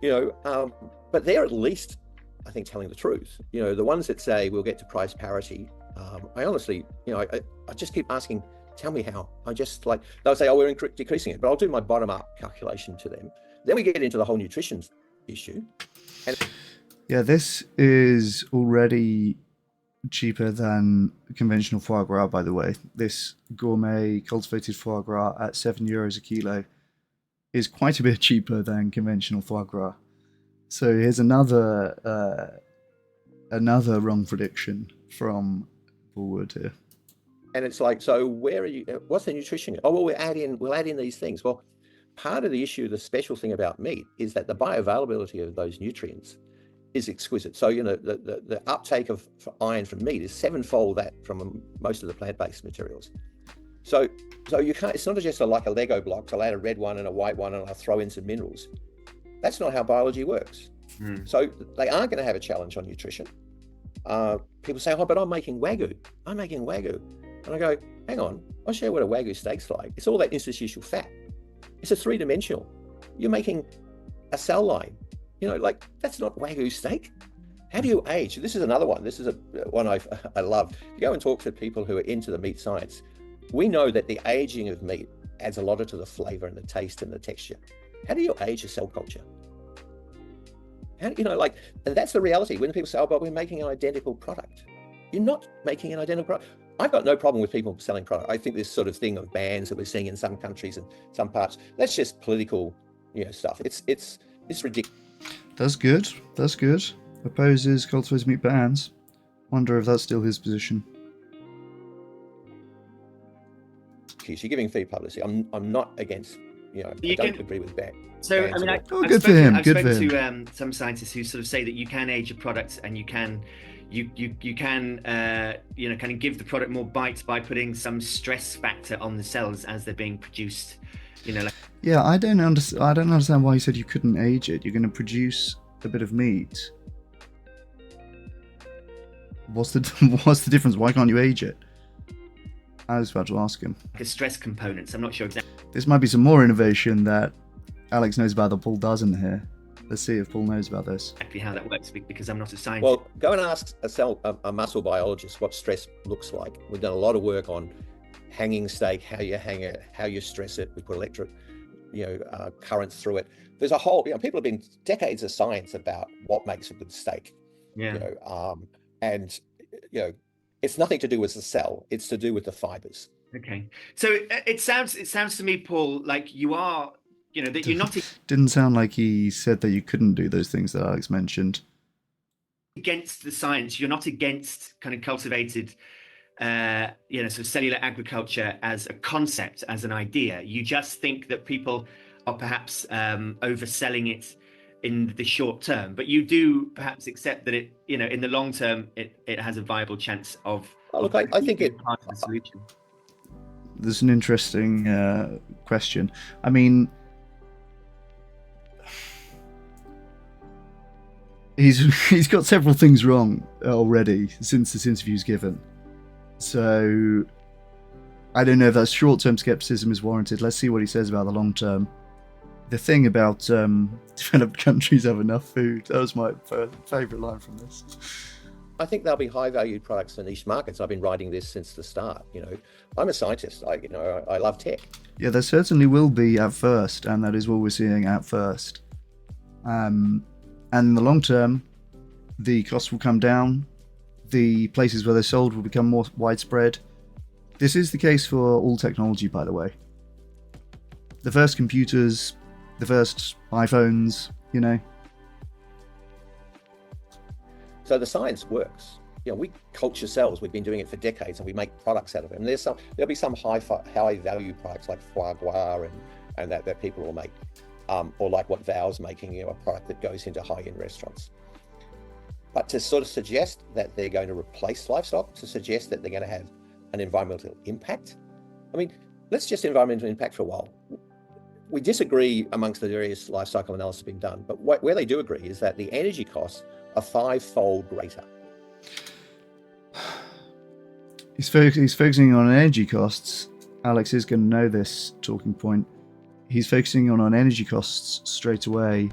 but they're at least, I think, telling the truth. The ones that say we'll get to price parity, I honestly, I just keep asking, tell me how. They'll say, oh, we're decreasing it, but I'll do my bottom up calculation to them. Then we get into the whole nutrition issue. Yeah, this is already cheaper than conventional foie gras, by the way. This gourmet cultivated foie gras at €7 a kilo is quite a bit cheaper than conventional foie gras. So here's another wrong prediction from Paul Wood here. And it's like, so where are you? What's the nutrition? Oh, well, we'll add in these things. Well, part of the issue, the special thing about meat, is that the bioavailability of those nutrients is exquisite. So, the uptake of iron from meat is 7-fold that from most of the plant-based materials. So you can't, it's not just like a Lego block. I'll add a red one and a white one and I'll throw in some minerals. That's not how biology works. So they are going to have a challenge on nutrition. People say, oh, but I'm making Wagyu. And I go, hang on, I'll show you what a Wagyu steak's like. It's all that interstitial fat. It's a 3-dimensional. You're making a cell line. That's not Wagyu steak. How do you age? This is another one. This is one I love. If you go and talk to people who are into the meat science, we know that the aging of meat adds a lot to the flavor and the taste and the texture. How do you age a cell culture? And that's the reality. When people say, oh, but we're making an identical product. You're not making an identical product. I've got no problem with people selling product. I think this sort of thing of bans that we're seeing in some countries and some parts, that's just political, stuff. It's ridiculous. That's good. Opposes cultivated meat bans. Wonder if that's still his position. You're giving free publicity. I'm not against, I don't agree with that. So, I mean, good for him. I've spoken to some scientists who sort of say that you can age a product, and you can kind of give the product more bites by putting some stress factor on the cells as they're being produced. Yeah, I don't understand why you said you couldn't age it. You're going to produce a bit of meat. What's the difference? Why can't you age it? I was about to ask him. Like a stress component. I'm not sure exactly. This might be some more innovation that Alex knows about that Paul doesn't here. Let's see if Paul knows about this. Exactly how that works, because I'm not a scientist. Well, go and ask a muscle biologist what stress looks like. We've done a lot of work on hanging steak, how you hang it, how you stress it. We put electric, currents through it. There's a whole, people have been decades of science about what makes a good steak. Yeah. And it's nothing to do with the cell. It's to do with the fibers. Okay. So it sounds to me, Paul, like you are, that you're not Didn't sound like he said that you couldn't do those things that Alex mentioned. Against the science. You're not against kind of cultivated, sort of cellular agriculture as a concept, as an idea. You just think that people are perhaps overselling it in the short term, but you do perhaps accept that it, in the long term, it has a viable chance of. Look, I think it. Part of the solution. There's an interesting question. I mean, he's got several things wrong already since this interview's given. So I don't know if that short-term skepticism is warranted. Let's see what he says about the long term. The thing about developed countries have enough food. That was my favourite line from this. I think there'll be high-valued products for niche markets. I've been writing this since the start. I'm a scientist. I love tech. Yeah, there certainly will be at first, and that is what we're seeing at first. And in the long term, the costs will come down. The places where they're sold will become more widespread. This is the case for all technology, by the way. The first computers, the first iPhones, So the science works. We culture cells. We've been doing it for decades, and we make products out of them. And there'll be some high value products like foie gras and that people will make, or like what Vow's making, a product that goes into high-end restaurants. But to sort of suggest that they're going to replace livestock, to suggest that they're going to have an environmental impact. I mean, let's just environmental impact for a while. We disagree amongst the various life cycle analysis being done, but where they do agree is that the energy costs are 5-fold greater. He's focusing on energy costs. Alex is going to know this talking point. He's focusing on energy costs straight away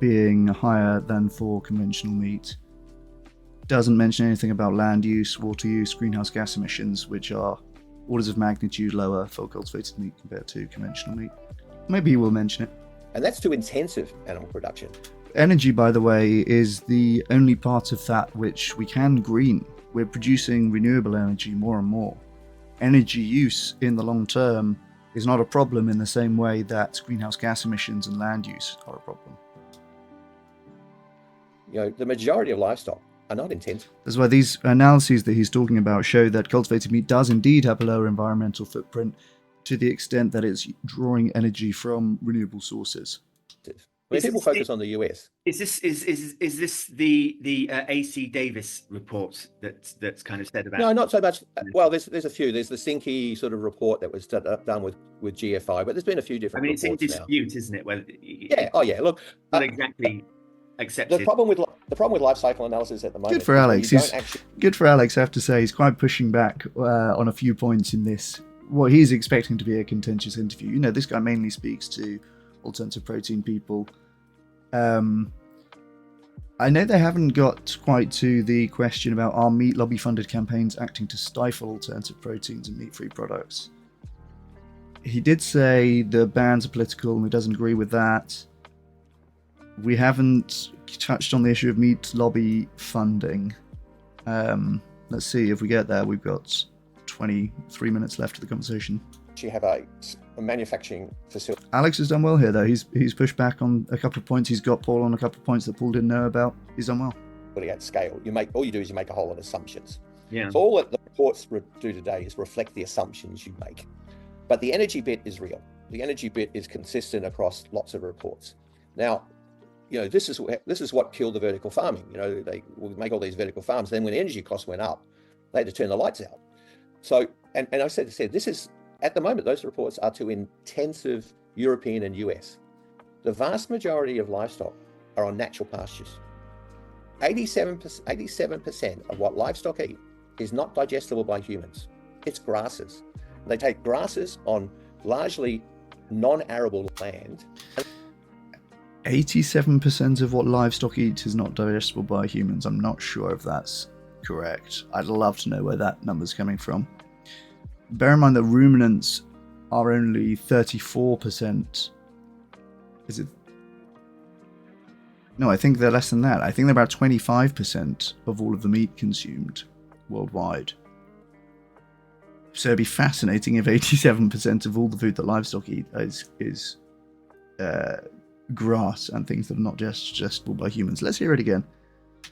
being higher than for conventional meat. Doesn't mention anything about land use, water use, greenhouse gas emissions, which are orders of magnitude lower for cultivated meat compared to conventional meat. Maybe he will mention it. And that's too intensive animal production. Energy, by the way, is the only part of that which we can green. We're producing renewable energy more and more. Energy use in the long term is not a problem in the same way that greenhouse gas emissions and land use are a problem. The majority of livestock are not intensive. That's why these analyses that he's talking about show that cultivated meat does indeed have a lower environmental footprint to the extent that it's drawing energy from renewable sources. People focus on the US. Is this the AC Davis report that's kind of said about? No, not so much. Well, there's a few. There's the Sinky sort of report that was done with GFI, but there's been a few different. I mean, it's in dispute, now. Isn't it? Well, yeah. Oh, yeah. Look, not exactly accepted. The problem with life cycle analysis at the moment. Good for Alex. Good for Alex. I have to say, he's quite pushing back on a few points in this. What he's expecting to be a contentious interview. This guy mainly speaks to alternative protein people. I know they haven't got quite to the question about are meat lobby funded campaigns acting to stifle alternative proteins and meat-free products. He did say the bans are political and he doesn't agree with that. We haven't touched on the issue of meat lobby funding. Let's see if we get there. We've got 23 minutes left of the conversation. You have a manufacturing facility. Alex has done well here, though. He's pushed back on a couple of points. He's got Paul on a couple of points that Paul didn't know about. He's done well. really at scale. All you do is you make a whole lot of assumptions. Yeah. So all that the reports do today is reflect the assumptions you make. But the energy bit is real. The energy bit is consistent across lots of reports. Now, this is what killed the vertical farming. They would make all these vertical farms. Then when energy costs went up, they had to turn the lights out. So, and I said, this is, at the moment, those reports are to intensive European and US. The vast majority of livestock are on natural pastures. 87% of what livestock eat is not digestible by humans. It's grasses. They take grasses on largely non-arable land. 87% of what livestock eats is not digestible by humans. I'm not sure if that's correct. I'd love to know where that number's coming from. Bear in mind that ruminants are only 34%. Is it? No, I think they're less than that. I think they're about 25% of all of the meat consumed worldwide. So it'd be fascinating if 87% of all the food that livestock eat is grass and things that are not digestible by humans. Let's hear it again.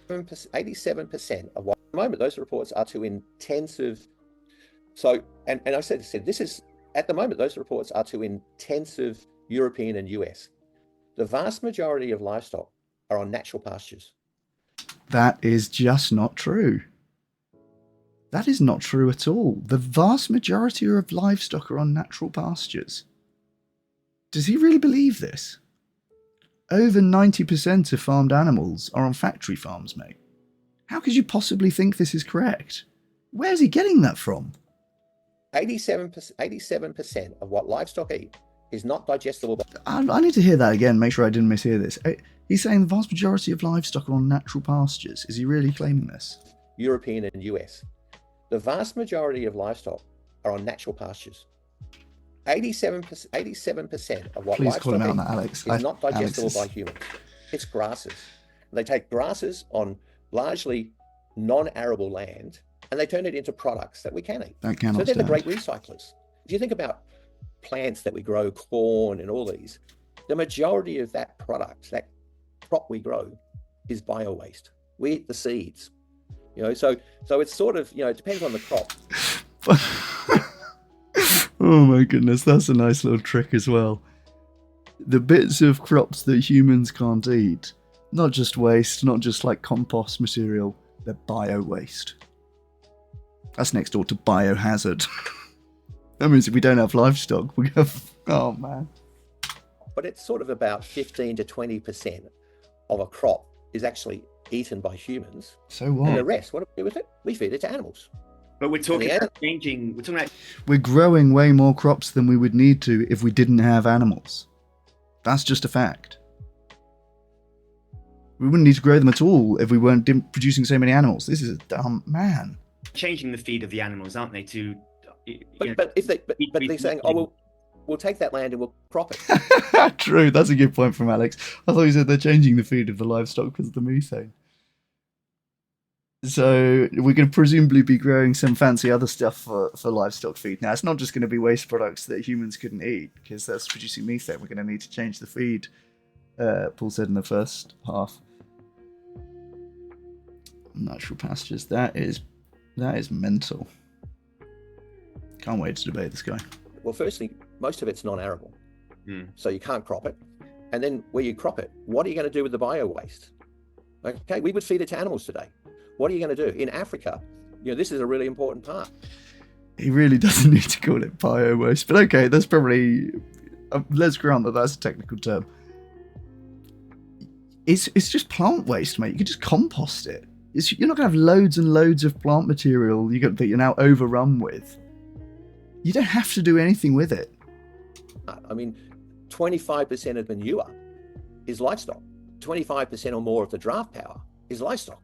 87% of what, at the moment, those reports are to intensive. So, and I said, this is, at the moment, those reports are to intensive European and US. The vast majority of livestock are on natural pastures. That is just not true. That is not true at all. The vast majority of livestock are on natural pastures. Does he really believe this? Over 90% of farmed animals are on factory farms, mate. How could you possibly think this is correct? Where's he getting that from? 87% of what livestock eat is not digestible. I need to hear that again, make sure I didn't mishear this. He's saying the vast majority of livestock are on natural pastures. Is he really claiming this? European and US. The vast majority of livestock are on natural pastures. 87% of what Please call him out on that, livestock Alex. is not digestible by humans. It's grasses. They take grasses on largely non-arable land and they turn it into products that we can eat. That cannot So they're the stand. great recyclers. If you think about plants that we grow, corn and all these, the majority of that product, that crop we grow, is bio-waste. We eat the seeds. So it's sort of, it depends on the crop. Oh my goodness, that's a nice little trick as well. The bits of crops that humans can't eat, not just waste, not just like compost material, they're bio-waste. That's next door to biohazard. That means if we don't have livestock, we have... Oh man. But it's sort of about 15 to 20% of a crop is actually eaten by humans. So what? And the rest, what do we do with it? We feed it to animals. But we're talking about changing. We're talking about. We're growing way more crops than we would need to if we didn't have animals. That's just a fact. We wouldn't need to grow them at all if we weren't producing so many animals. This is a dumb man. Changing the feed of the animals, aren't they? But they're saying, we'll take that land and we'll crop it. True, that's a good point from Alex. I thought you said they're changing the feed of the livestock because of the methane. So we're going to presumably be growing some fancy other stuff for livestock feed. Now, it's not just going to be waste products that humans couldn't eat because that's producing methane. We're going to need to change the feed, Paul said in the first half. Natural pastures, that is mental. Can't wait to debate this guy. Well, firstly, most of it's non-arable, so you can't crop it. And then where you crop it, what are you going to do with the bio-waste? Okay, we would feed it to animals today. What are you going to do? In Africa, this is a really important part. He really doesn't need to call it bio-waste, but okay, that's probably... let's grant that that's a technical term. It's just plant waste, mate. You can just compost it. You're not going to have loads and loads of plant material that you're now overrun with. You don't have to do anything with it. I mean, 25% of manure is livestock. 25% or more of the draft power is livestock.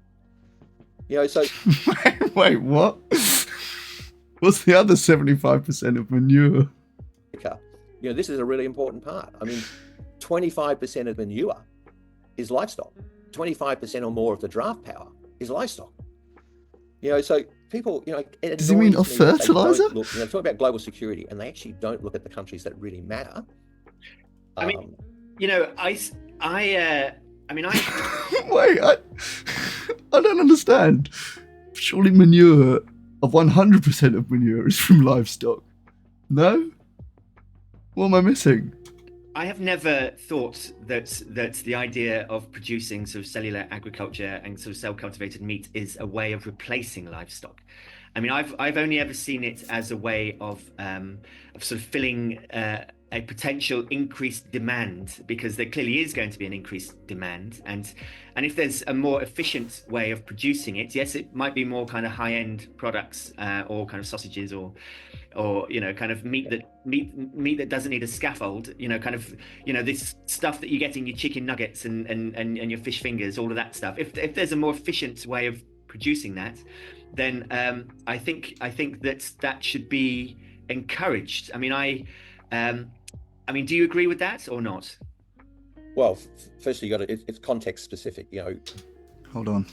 So... Wait, what? What's the other 75% of manure? This is a really important part. I mean, 25% of manure is livestock. 25% or more of the draft power is livestock. So people, does he mean of fertilizer? Talk about global security, and they actually don't look at the countries that really matter. I mean, I I don't understand. Surely manure of 100% of manure is from livestock. No? What am I missing? I have never thought that the idea of producing sort of cellular agriculture and sort of cell-cultivated meat is a way of replacing livestock. I mean, I've only ever seen it as a way of sort of filling a potential increased demand, because there clearly is going to be an increased demand, and if there's a more efficient way of producing it, yes, it might be more kind of high-end products or kind of sausages or kind of meat that doesn't need a scaffold, kind of this stuff that you get in your chicken nuggets and your fish fingers, all of that stuff. If there's a more efficient way of producing that, then I think that should be encouraged. I mean, do you agree with that or not? Well, firstly, it's context specific. Hold on.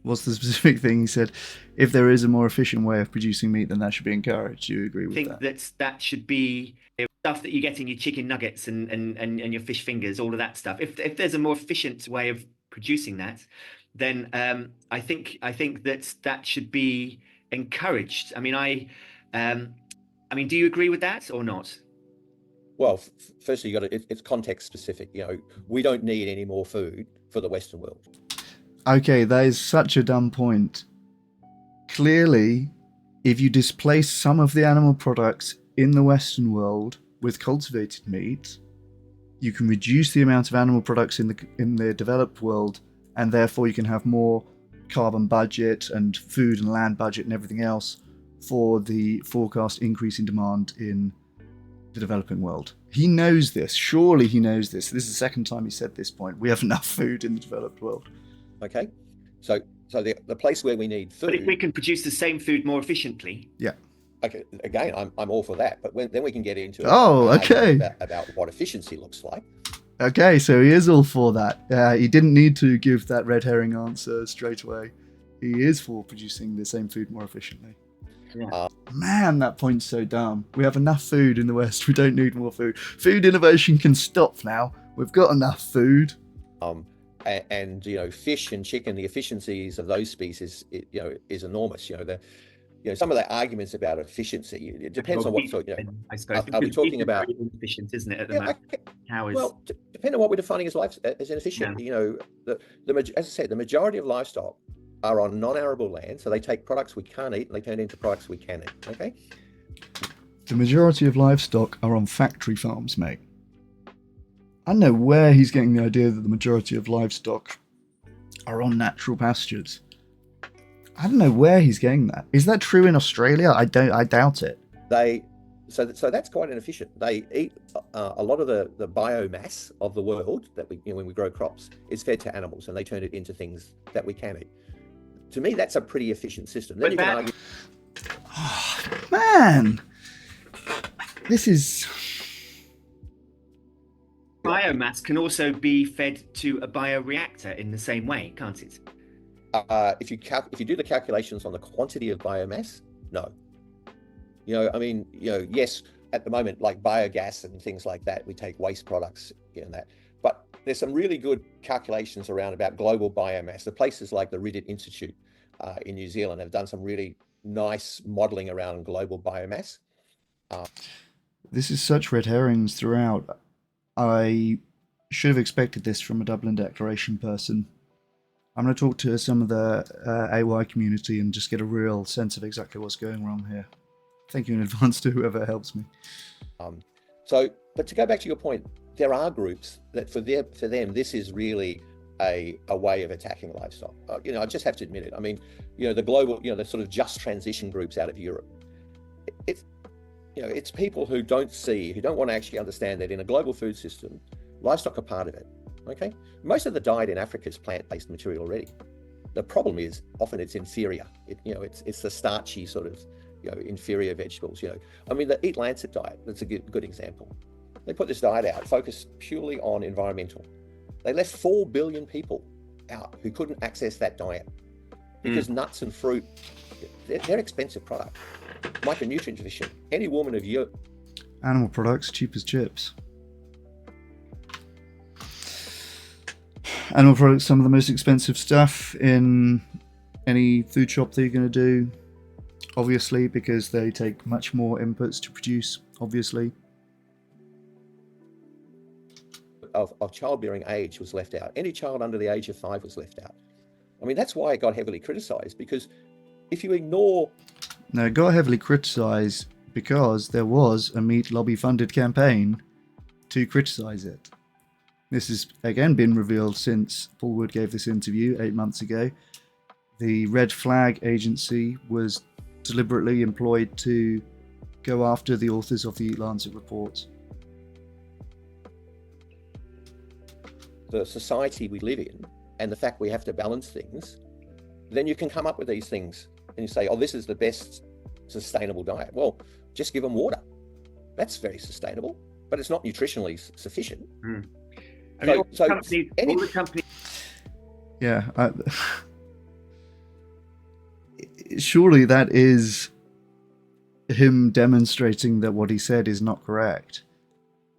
What's the specific thing he said? If there is a more efficient way of producing meat, then that should be encouraged. Do you agree with that? I think that should be stuff that you get in your chicken nuggets and your fish fingers, all of that stuff. If there's a more efficient way of producing that, then I think that should be encouraged. I mean, do you agree with that or not? Well, firstly, it's context specific. We don't need any more food for the Western world. Okay, that is such a dumb point. Clearly, if you displace some of the animal products in the Western world with cultivated meat, you can reduce the amount of animal products in the developed world, and therefore you can have more carbon budget and food and land budget and everything else for the forecast increase in demand in the developing world. He knows this. Surely he knows this. This is the second time he said this point. We have enough food in the developed world. Okay, so the place where we need food. But if we can produce the same food more efficiently. Yeah. Okay, again, I'm all for that, but then we can get into about what efficiency looks like. Okay, so he is all for that. He didn't need to give that red herring answer straight away. He is for producing the same food more efficiently. Yeah. Man, that point's so dumb. We have enough food in the West. We don't need more food. Food innovation can stop now. We've got enough food. And fish and chicken, the efficiencies of those species, is enormous. Some of the arguments about efficiency, it depends on what sort. I suppose are we talking about efficient, isn't it? At the moment, well, depending on what we're defining as inefficient. Yeah. As I said, the majority of livestock are on non-arable land, so they take products we can't eat and they turn into products we can eat. Okay. The majority of livestock are on factory farms, mate. I don't know where he's getting the idea that the majority of livestock are on natural pastures. I don't know where he's getting that. Is that true in Australia? I doubt it. So that's quite inefficient. They eat a lot of the biomass of the world that when we grow crops is fed to animals, and they turn it into things that we can eat. To me, that's a pretty efficient system. Then you can argue. Oh, man, this is. Biomass can also be fed to a bioreactor in the same way, can't it? If you do the calculations on the quantity of biomass, no. Yes, at the moment, like biogas and things like that, we take waste products in that. But there's some really good calculations around about global biomass. The places like the Reddit Institute in New Zealand have done some really nice modelling around global biomass. This is such red herrings throughout. I should have expected this from a Dublin Declaration person. I'm going to talk to some of the AY community and just get a real sense of exactly what's going wrong here. Thank you in advance to whoever helps me. But to go back to your point, there are groups that for them this is really a way of attacking livestock. I just have to admit it. I mean, the global, the sort of just transition groups out of Europe. It's people who don't want to actually understand that in a global food system, livestock are part of it. Okay, most of the diet in Africa is plant-based material already. The problem is often it's inferior. It's the starchy sort of inferior vegetables. The Eat Lancet diet, that's a good example. They put this diet out focused purely on environmental. They left 4 billion people out who couldn't access that diet because nuts and fruit, they're expensive product. Micronutrient deficient. Any woman of your animal products cheap as chips. Animal products, some of the most expensive stuff in any food shop that you're going to do, obviously, because they take much more inputs to produce, obviously. Of childbearing age was left out. Any child under the age of 5 was left out. I mean, that's why it got heavily criticised, because if you ignore... No, it got heavily criticised because there was a meat lobby funded campaign to criticise it. This has again been revealed since Paul Wood gave this interview 8 months ago. The Red Flag Agency was deliberately employed to go after the authors of the Lancet report. The society we live in and the fact we have to balance things, then you can come up with these things and you say, oh, this is the best sustainable diet. Well, just give them water. That's very sustainable, but it's not nutritionally sufficient. Mm. I mean, all the companies... Yeah. Surely that is him demonstrating that what he said is not correct.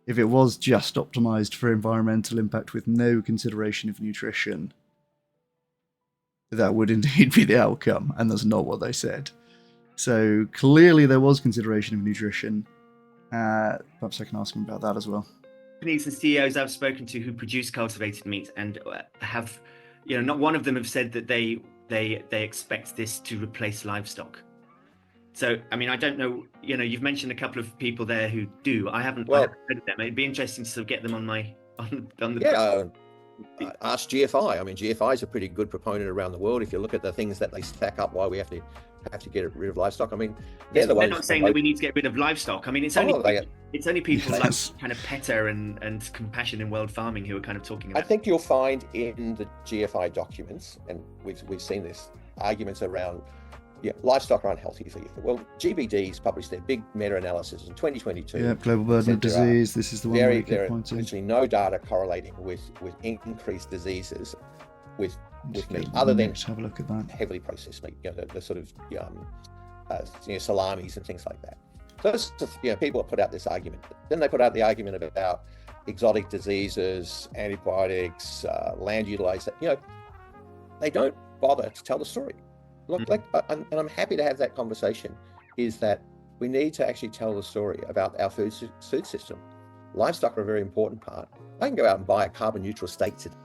If it was just optimized for environmental impact with no consideration of nutrition, that would indeed be the outcome, and that's not what they said. So clearly there was consideration of nutrition. Perhaps I can ask him about that as well. Companies and CEOs I've spoken to who produce cultivated meat and have, not one of them have said that they expect this to replace livestock. So, I mean, I don't know, you've mentioned a couple of people there who do. I haven't heard of them. It'd be interesting to sort of get them on the... Ask GFI. I mean, GFI is a pretty good proponent around the world. If you look at the things that they stack up why we have to get rid of livestock. I mean, they're not saying that we need to get rid of livestock. I mean, it's only people like kind of PETA and Compassion in World Farming who are kind of talking about. I think you'll find in the GFI documents, and we've seen this, arguments around livestock are unhealthy for you. Well, GBD's published their big meta-analysis in 2022. Yeah, global burden of disease. This is the one we keep pointing. Actually no data correlating with increased diseases with meat, other than have a look at that. Heavily processed meat, the sort of salamis and things like that. Those people have put out this argument. Then they put out the argument about exotic diseases, antibiotics, land utilization. They don't bother to tell the story. Look, and I'm happy to have that conversation, is that we need to actually tell the story about our food system. Livestock are a very important part. I can go out and buy a carbon neutral steak today.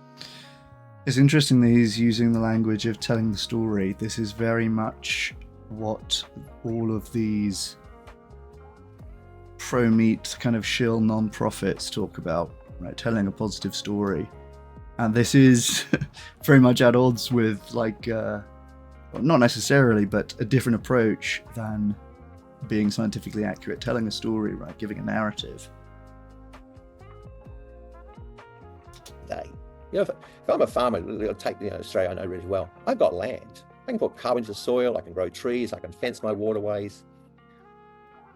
It's interesting that he's using the language of telling the story. This is very much what all of these pro-meat kind of shill non-profits talk about, right? Telling a positive story. And this is very much at odds with not necessarily, but a different approach than being scientifically accurate, telling a story, right? Giving a narrative. If I'm a farmer, take Australia, I know really well. I've got land. I can put carbon into the soil. I can grow trees. I can fence my waterways.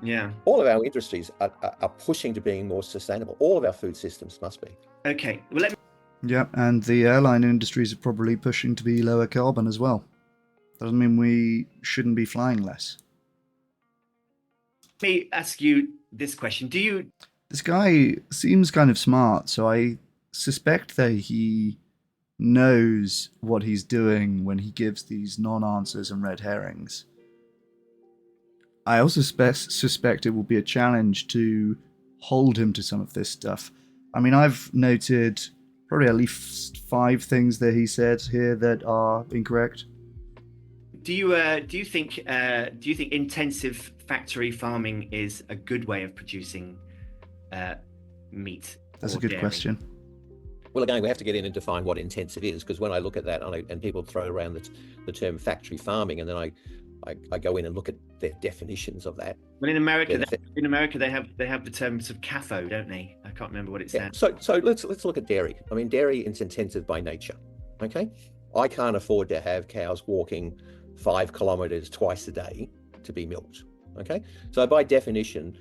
Yeah. All of our industries are pushing to being more sustainable. All of our food systems must be. Okay. Well, Yeah, and the airline industries are probably pushing to be lower carbon as well. Doesn't mean we shouldn't be flying less. Let me ask you this question. This guy seems kind of smart, so I suspect that he knows what he's doing when he gives these non-answers and red herrings. I also suspect it will be a challenge to hold him to some of this stuff. I mean, I've noted probably at least 5 things that he said here that are incorrect. Do you think intensive factory farming is a good way of producing meat? That's a good question. Well, again, we have to get in and define what intensive is, because when I look at that, and people throw around the term factory farming, and then I go in and look at their definitions of that. Well, in America, they have the term sort of CAFO, don't they? I can't remember what it stands. So let's look at dairy. I mean, dairy is intensive by nature. Okay, I can't afford to have cows walking 5 kilometers twice a day to be milked. Okay, so by definition,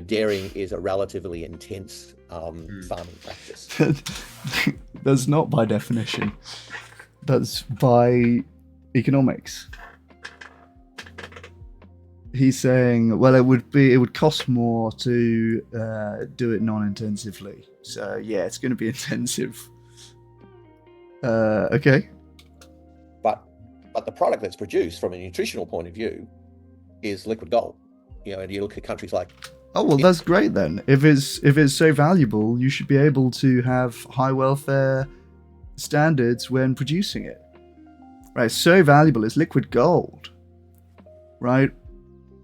dairying is a relatively intense farming practice. That's not by definition. That's by economics. He's saying, well, it would cost more to do it non-intensively. So yeah, it's going to be intensive. Okay. But the product that's produced from a nutritional point of view is liquid gold. And you look at countries like. Oh well, that's great then. If it's so valuable, you should be able to have high welfare standards when producing it. Right, so valuable, it's liquid gold. Right?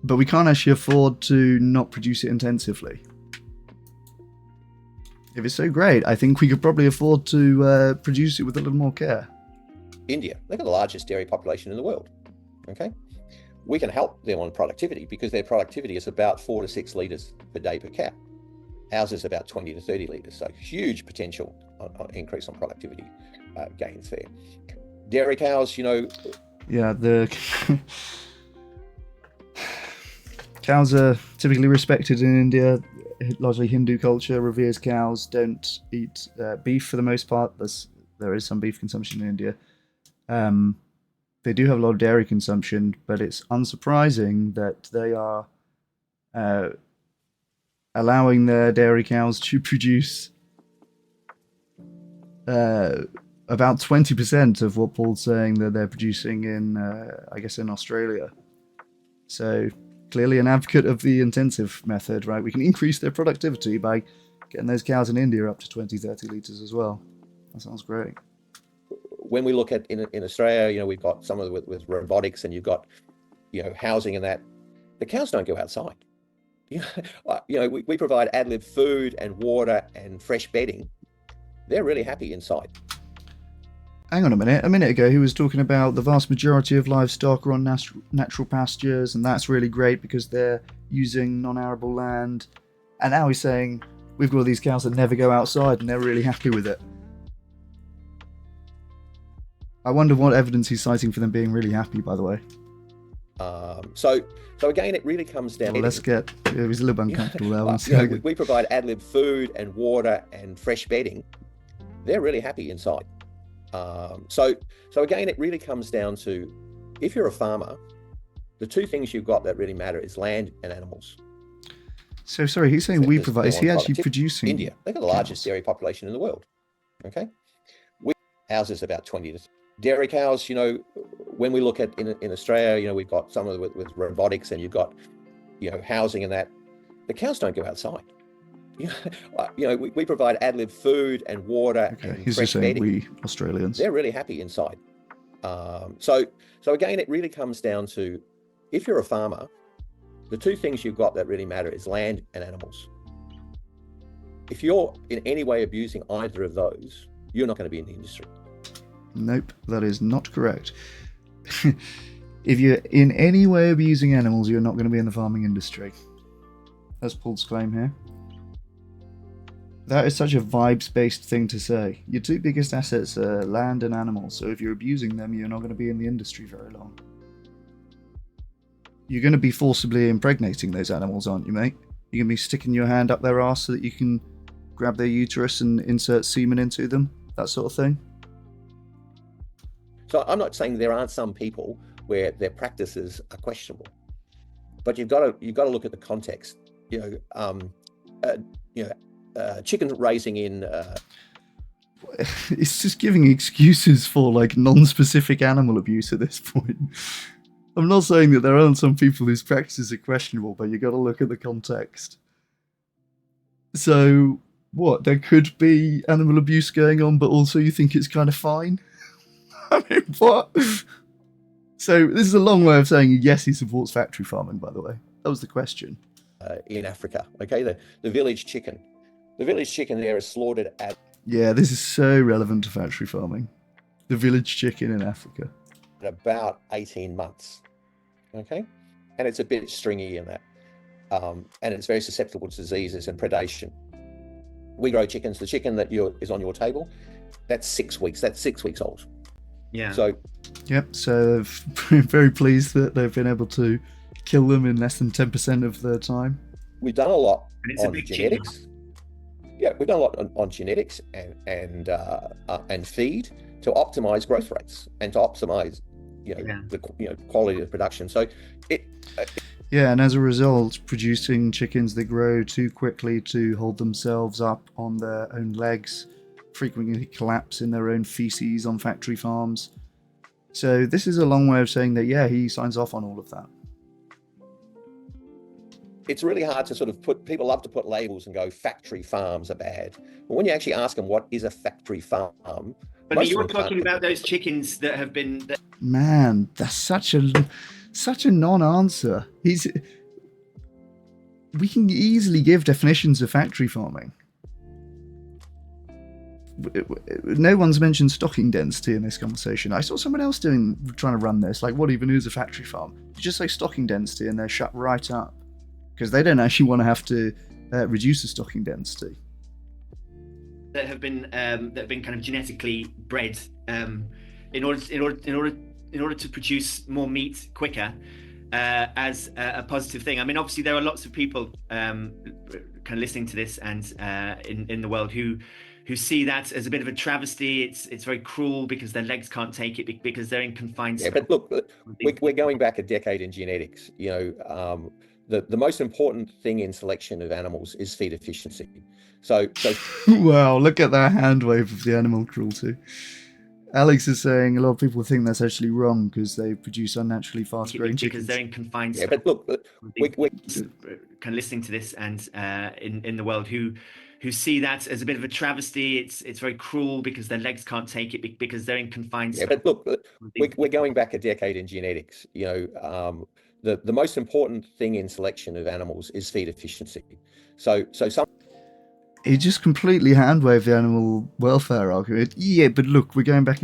But we can't actually afford to not produce it intensively. If it's so great, I think we could probably afford to produce it with a little more care. India, they've got the largest dairy population in the world. Okay, we can help them on productivity because their productivity is about 4 to 6 litres per day per cow. Ours is about 20 to 30 litres, so huge potential on increase on productivity gains there. Dairy cows, Yeah, the cows are typically respected in India. Largely Hindu culture reveres cows, don't eat beef for the most part. There is some beef consumption in India. They do have a lot of dairy consumption, but it's unsurprising that they are allowing their dairy cows to produce about 20% of what Paul's saying that they're producing in, I guess, in Australia. So clearly an advocate of the intensive method, right? We can increase their productivity by getting those cows in India up to 20, 30 litres as well. That sounds great. When we look at in Australia, we've got some of it with robotics, and you've got, housing and that. The cows don't go outside. We provide ad-lib food and water and fresh bedding. They're really happy inside. Hang on a minute. A minute ago, he was talking about the vast majority of livestock are on natural pastures, and that's really great because they're using non-arable land. And now he's saying we've got all these cows that never go outside, and they're really happy with it. I wonder what evidence he's citing for them being really happy, by the way. So again, it really comes down. Well, it was a little bit uncomfortable there. We provide ad-lib food and water and fresh bedding. They're really happy inside. So again, it really comes down to, if you're a farmer, the two things you've got that really matter is land and animals. So sorry, he's saying we provide. Is he actually producing? India, they've got the largest dairy population in the world. Okay, ours is about 20 to. Dairy cows, when we look at in Australia, we've got some of it with robotics, and you've got, housing and that. The cows don't go outside. We provide ad-lib food and water and he's fresh just saying bedding. We Australians. They're really happy inside. So again, it really comes down to, if you're a farmer, the two things you've got that really matter is land and animals. If you're in any way abusing either of those, you're not going to be in the industry. Nope, that is not correct. If you're in any way abusing animals, you're not going to be in the farming industry. That's Paul's claim here. That is such a vibes-based thing to say. Your two biggest assets are land and animals, so if you're abusing them, you're not going to be in the industry very long. You're going to be forcibly impregnating those animals, aren't you, mate? You're going to be sticking your hand up their arse so that you can grab their uterus and insert semen into them, that sort of thing? So I'm not saying there aren't some people where their practices are questionable, but you've got to look at the context. Chicken raising in. It's just giving excuses for like non-specific animal abuse at this point. I'm not saying that there aren't some people whose practices are questionable, but you got to look at the context. So what? There could be animal abuse going on, but also you think it's kind of fine. I mean, what? So this is a long way of saying yes, he supports factory farming, by the way. That was the question. In Africa, okay? The village chicken. The village chicken there is slaughtered at... Yeah, this is so relevant to factory farming. The village chicken in Africa. At about 18 months, okay? And it's a bit stringy in that. And it's very susceptible to diseases and predation. We grow chickens. The chicken that is on your table, that's 6 weeks. That's 6 weeks old. Yeah. So, yep. So they've been very pleased that they've been able to kill them in less than 10% of the time. We've done a lot on big genetics. Chicken. Yeah, we've done a lot on genetics and feed to optimize growth rates and to optimize, the quality of production. So yeah, and as a result, producing chickens that grow too quickly to hold themselves up on their own legs frequently collapse in their own feces on factory farms. So this is a long way of saying that, yeah, he signs off on all of that. It's really hard to sort of people love to put labels and go factory farms are bad. But when you actually ask them what is a factory farm, but you're talking about those chickens that have been. Man, that's such a non-answer. We can easily give definitions of factory farming. No one's mentioned stocking density in this conversation. I saw someone else trying to run this. Like, what even is a factory farm? You just say stocking density and they're shut right up because they don't actually want to have to reduce the stocking density. That have been kind of genetically bred in order to produce more meat quicker as a positive thing. I mean, obviously there are lots of people kind of listening to this and in the world who see that as a bit of a travesty. It's very cruel because their legs can't take it because they're in confined space. But look, we're going back a decade in genetics. The most important thing in selection of animals is feed efficiency. So wow, look at that hand wave of the animal cruelty. Alex is saying a lot of people think that's actually wrong because they produce unnaturally fast-growing chickens. Because they're in confined space. But look, we're kind of listening to this and in the world who see that as a bit of a travesty. It's very cruel because their legs can't take it because they're in confined space. But look, we're going back a decade in genetics. The most important thing in selection of animals is feed efficiency. So some. He just completely hand-waved the animal welfare argument. Yeah, but look, we're going back.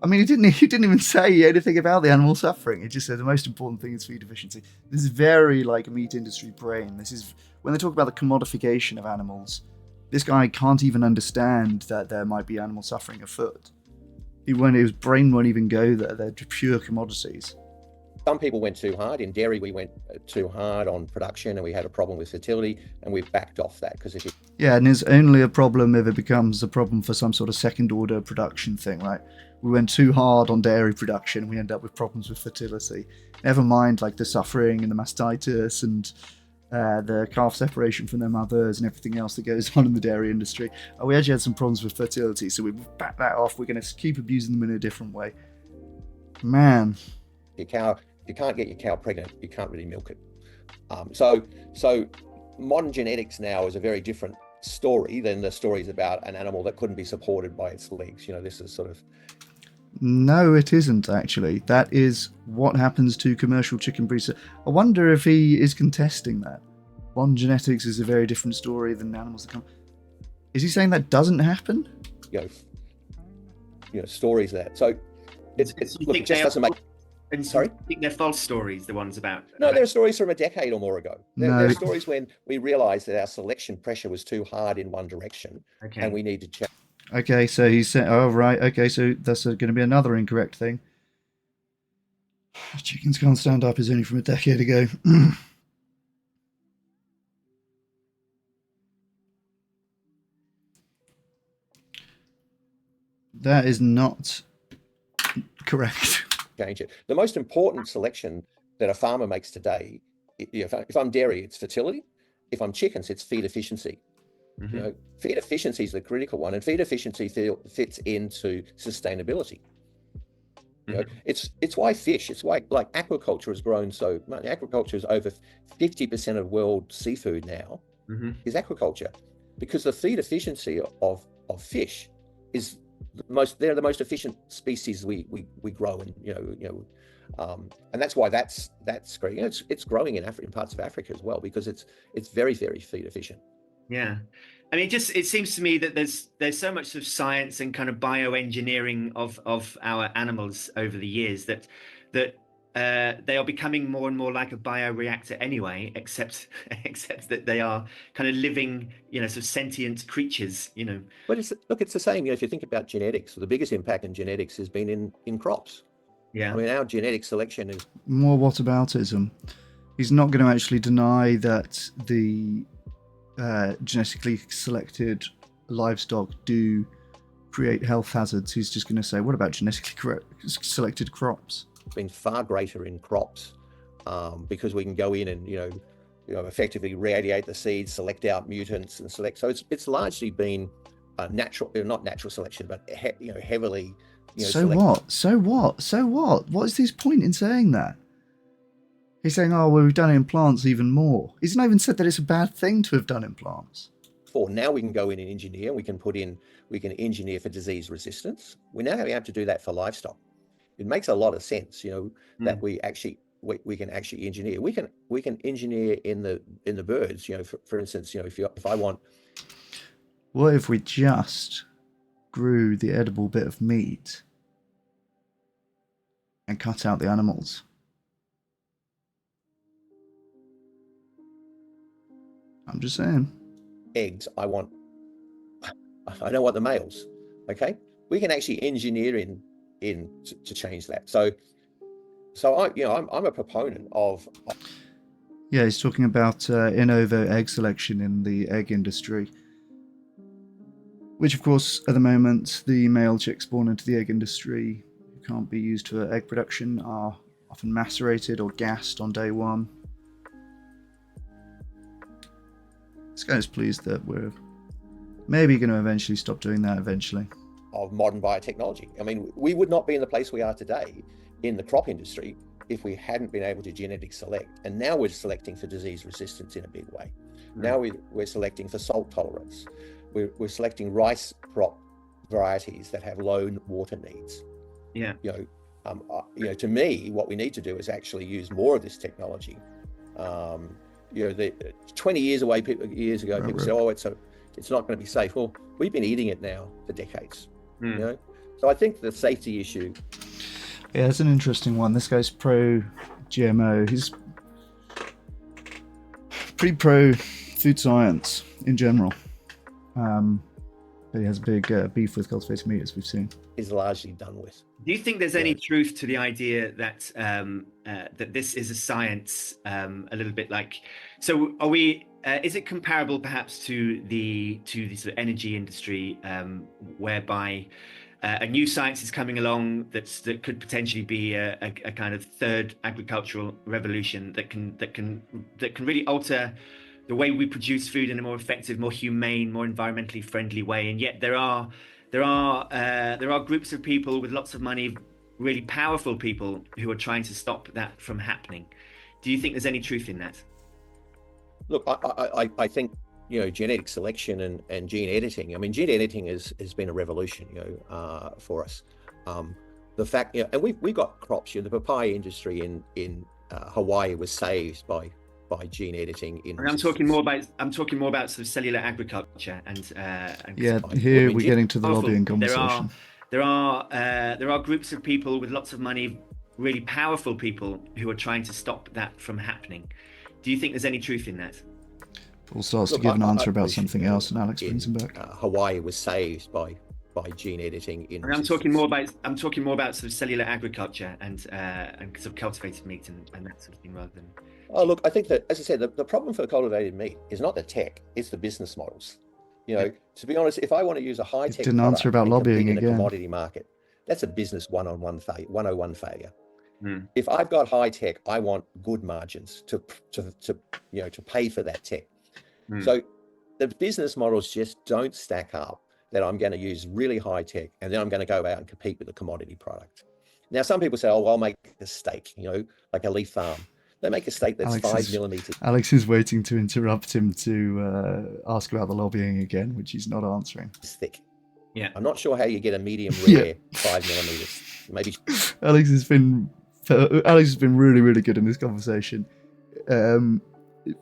I mean, he didn't even say anything about the animal suffering. He just said the most important thing is feed efficiency. This is very like a meat industry brain. This is when they talk about the commodification of animals. This guy can't even understand that there might be animal suffering afoot. His brain won't even go there. They're pure commodities. Some people went too hard. In dairy, we went too hard on production and we had a problem with fertility and we've backed off that. Yeah, and it's only a problem if it becomes a problem for some sort of second-order production thing, right? We went too hard on dairy production and we end up with problems with fertility. Never mind like the suffering and the mastitis and the calf separation from their mothers and everything else that goes on in the dairy industry. We actually had some problems with fertility, so we backed that off. We're going to keep abusing them in a different way. Man. You can't get your cow pregnant, you can't really milk it. So modern genetics now is a very different story than the stories about an animal that couldn't be supported by its legs. This is sort of. No, it isn't actually. That is what happens to commercial chicken breeds. I wonder if he is contesting that. Modern genetics is a very different story than animals that come. Is he saying that doesn't happen? Stories that. So it just doesn't make. And sorry? I think they're false stories, the ones about. No, they're stories from a decade or more ago. They're stories when we realised that our selection pressure was too hard in one direction, and we need to change. Okay, so he said, oh, right, okay, so that's going to be another incorrect thing. Chickens Can't Stand Up is only from a decade ago. That is not correct. Change it. The most important selection that a farmer makes today, if I'm dairy, it's fertility. If I'm chickens, it's feed efficiency. Mm-hmm. Feed efficiency is the critical one, and feed efficiency fits into sustainability. Mm-hmm. It's why fish. It's why like aquaculture has grown so much. Aquaculture is over 50% of world seafood now. Mm-hmm. Is aquaculture, because the feed efficiency of fish is they're the most efficient species we grow, and and that's why that's great. It's growing in parts of Africa as well because it's very, very feed efficient. Yeah, I mean, it seems to me that there's so much of science and kind of bioengineering of our animals over the years that they are becoming more and more like a bioreactor anyway, except that they are kind of living, sort of sentient creatures, But it's the same. If you think about genetics, the biggest impact in genetics has been in crops. Yeah. I mean, our genetic selection is more whataboutism. He's not going to actually deny that the genetically selected livestock do create health hazards. He's just going to say, what about genetically selected crops? Been far greater in crops because we can go in and effectively radiate the seeds, select out mutants and select. So it's largely been not natural selection, but heavily. So what? So what? So what? What is his point in saying that? He's saying, oh, well, we've done it in plants even more. He's not even said that it's a bad thing to have done in plants. Now we can go in and engineer. We can engineer for disease resistance. We're now able to do that for livestock. It makes a lot of sense, that we can actually engineer. We can engineer in the birds. For instance, if I want. What if we just grew the edible bit of meat and cut out the animals? I'm just saying. Eggs, I don't want the males. Okay, we can actually engineer in to change that. So I'm a proponent of. Yeah, he's talking about in ovo egg selection in the egg industry, which of course at the moment the male chicks born into the egg industry who can't be used for egg production are often macerated or gassed on day one. This guy's pleased that we're maybe going to eventually stop doing that eventually. Of modern biotechnology. I mean, we would not be in the place we are today in the crop industry if we hadn't been able to genetic select. And now we're selecting for disease resistance in a big way. Now we're selecting for salt tolerance. We're selecting rice crop varieties that have low water needs. Yeah. To me, what we need to do is actually use more of this technology. 20 years ago, people said, "Oh, it's not going to be safe." Well, we've been eating it now for decades. So I think the safety issue. Yeah, it's an interesting one. This guy's pro GMO. He's pretty pro food science in general. But he has a big beef with cultivated meat, as we've seen. Is largely done with. Do you think there's any truth to the idea that that this is a science, a little bit like? So, are we? Is it comparable, perhaps, to the sort of energy industry, whereby a new science is coming along that could potentially be a kind of third agricultural revolution that can really alter the way we produce food in a more effective, more humane, more environmentally friendly way? And yet there are groups of people with lots of money, really powerful people, who are trying to stop that from happening. Do you think there's any truth in that? Look, I think genetic selection and gene editing. I mean, gene editing has been a revolution, for us. The fact, and we've got crops. The papaya industry in Hawaii was saved by gene editing. I'm talking more about sort of cellular agriculture and yeah. Here we're getting to the lobbying conversation. There are groups of people with lots of money, really powerful people, who are trying to stop that from happening. Do you think there's any truth in that? Paul starts to give an answer about something else, and Alex brings him back. Hawaii was saved by gene editing. I'm talking more about sort of cellular agriculture and sort of cultivated meat and that sort of thing, rather than. Oh, look, I think that, as I said, the problem for cultivated meat is not the tech; it's the business models. To be honest, if I want to use a high-tech didn't answer about lobbying in again. a commodity market, that's a business 101 failure. If I've got high tech, I want good margins to pay for that tech. So the business models just don't stack up. That I'm going to use really high tech, and then I'm going to go out and compete with a commodity product. Now, some people say, "Oh, well, I'll make a steak," like a leaf farm. They make a steak that's 5 millimeters. Alex is waiting to interrupt him to ask about the lobbying again, which he's not answering. It's thick. Yeah. I'm not sure how you get a medium rare 5 millimeters. Maybe. Alex has been really, really good in this conversation. The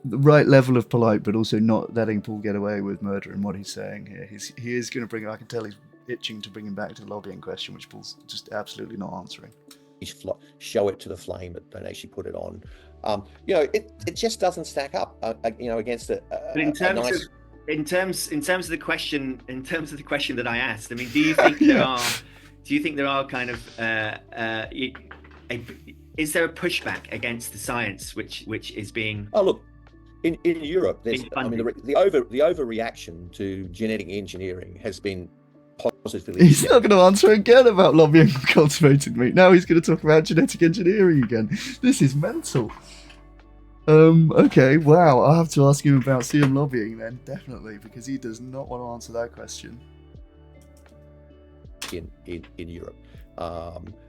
right level of polite, but also not letting Paul get away with murder in what he's saying here. He is going to bring. I can tell he's itching to bring him back to the lobbying question, which Paul's just absolutely not answering. Show it to the flame, but don't actually put it on. It just doesn't stack up. Against a. But in terms of the question that I asked, I mean, do you think there are kind of is there a pushback against the science which is being? Oh, look, in Europe, there's the overreaction to genetic engineering has been positively. He's not going to answer again about lobbying cultivated meat. Now he's going to talk about genetic engineering again. This is mental. Okay, wow. I'll have to ask him about CM lobbying then, definitely, because he does not want to answer that question. in Europe.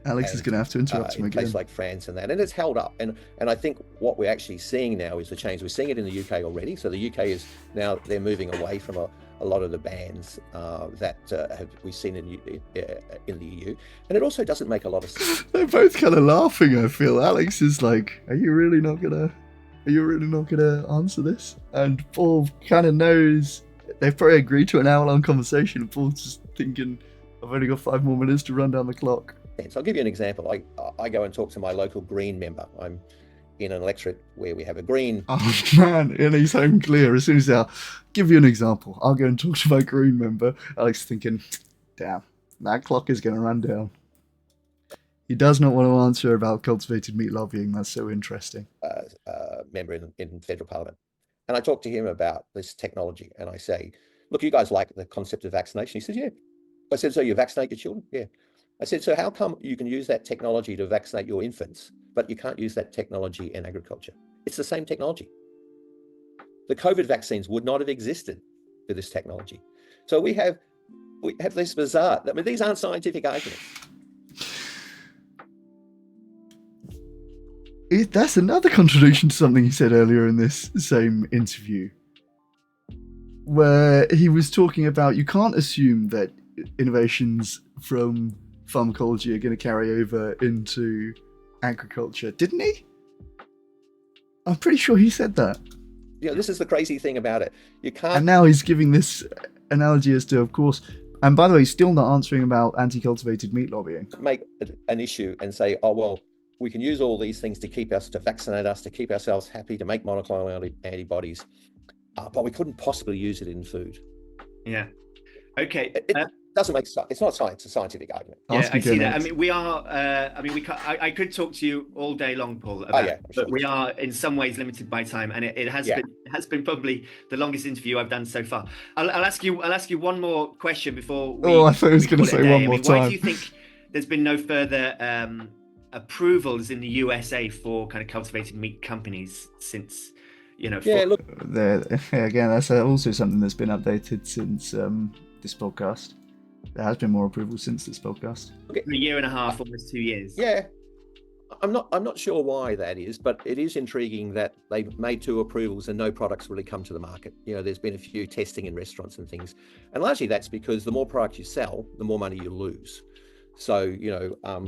Alex is going to have to interrupt him in again. places like France and it's held up. And I think what we're actually seeing now is the change. We're seeing it in the UK already. So the UK is now, they're moving away from a lot of the bans that we've seen in the EU. And it also doesn't make a lot of sense. They're both kind of laughing, I feel. Alex is like, are you really not gonna answer this? And Paul kind of knows. They've probably agreed to an hour-long conversation, and Paul's just thinking, I've only got 5 more minutes to run down the clock. So I'll give you an example. I go and talk to my local Green member. I'm in an electorate where we have a Green. Oh man, and he's home clear. As soon as I'll give you an example, I'll go and talk to my Green member. Alex thinking, damn, that clock is going to run down. He does not want to answer about cultivated meat lobbying. That's so interesting. Member in federal parliament. And I talk to him about this technology, and I say, look, you guys like the concept of vaccination? He says, yeah. I said, so you vaccinate your children? Yeah. I said, so how come you can use that technology to vaccinate your infants, but you can't use that technology in agriculture? It's the same technology. The COVID vaccines would not have existed for this technology. So we have this bizarre, I mean, these aren't scientific arguments. That's another contradiction to something he said earlier in this same interview, where he was talking about you can't assume that innovations from pharmacology are going to carry over into agriculture. Didn't he? I'm pretty sure he said that. Yeah, this is the crazy thing about it. You can't. And now he's giving this analogy as to, of course, and by the way, he's still not answering about anti-cultivated meat lobbying. Make an issue and say, oh, well, we can use all these things to keep us, to vaccinate us, to keep ourselves happy, to make monoclonal antibodies, but we couldn't possibly use it in food. Yeah. Okay. It doesn't make sense. It's not science. It's a scientific argument. Yeah, I see that. I mean, we are. I could talk to you all day long, Paul. About but we are in some ways limited by time, and it has been probably the longest interview I've done so far. I'll ask you one more question before. I thought he was going to say one more time. Why do you think there's been no further approvals in the USA for kind of cultivated meat companies since? Look. Again, that's also something that's been updated since this podcast. There has been more approval since this podcast. A year and a half, almost 2 years. Yeah, I'm not sure why that is, but it is intriguing that they've made 2 approvals and no products really come to the market. There's been a few testing in restaurants and things, and largely that's because the more products you sell, the more money you lose. So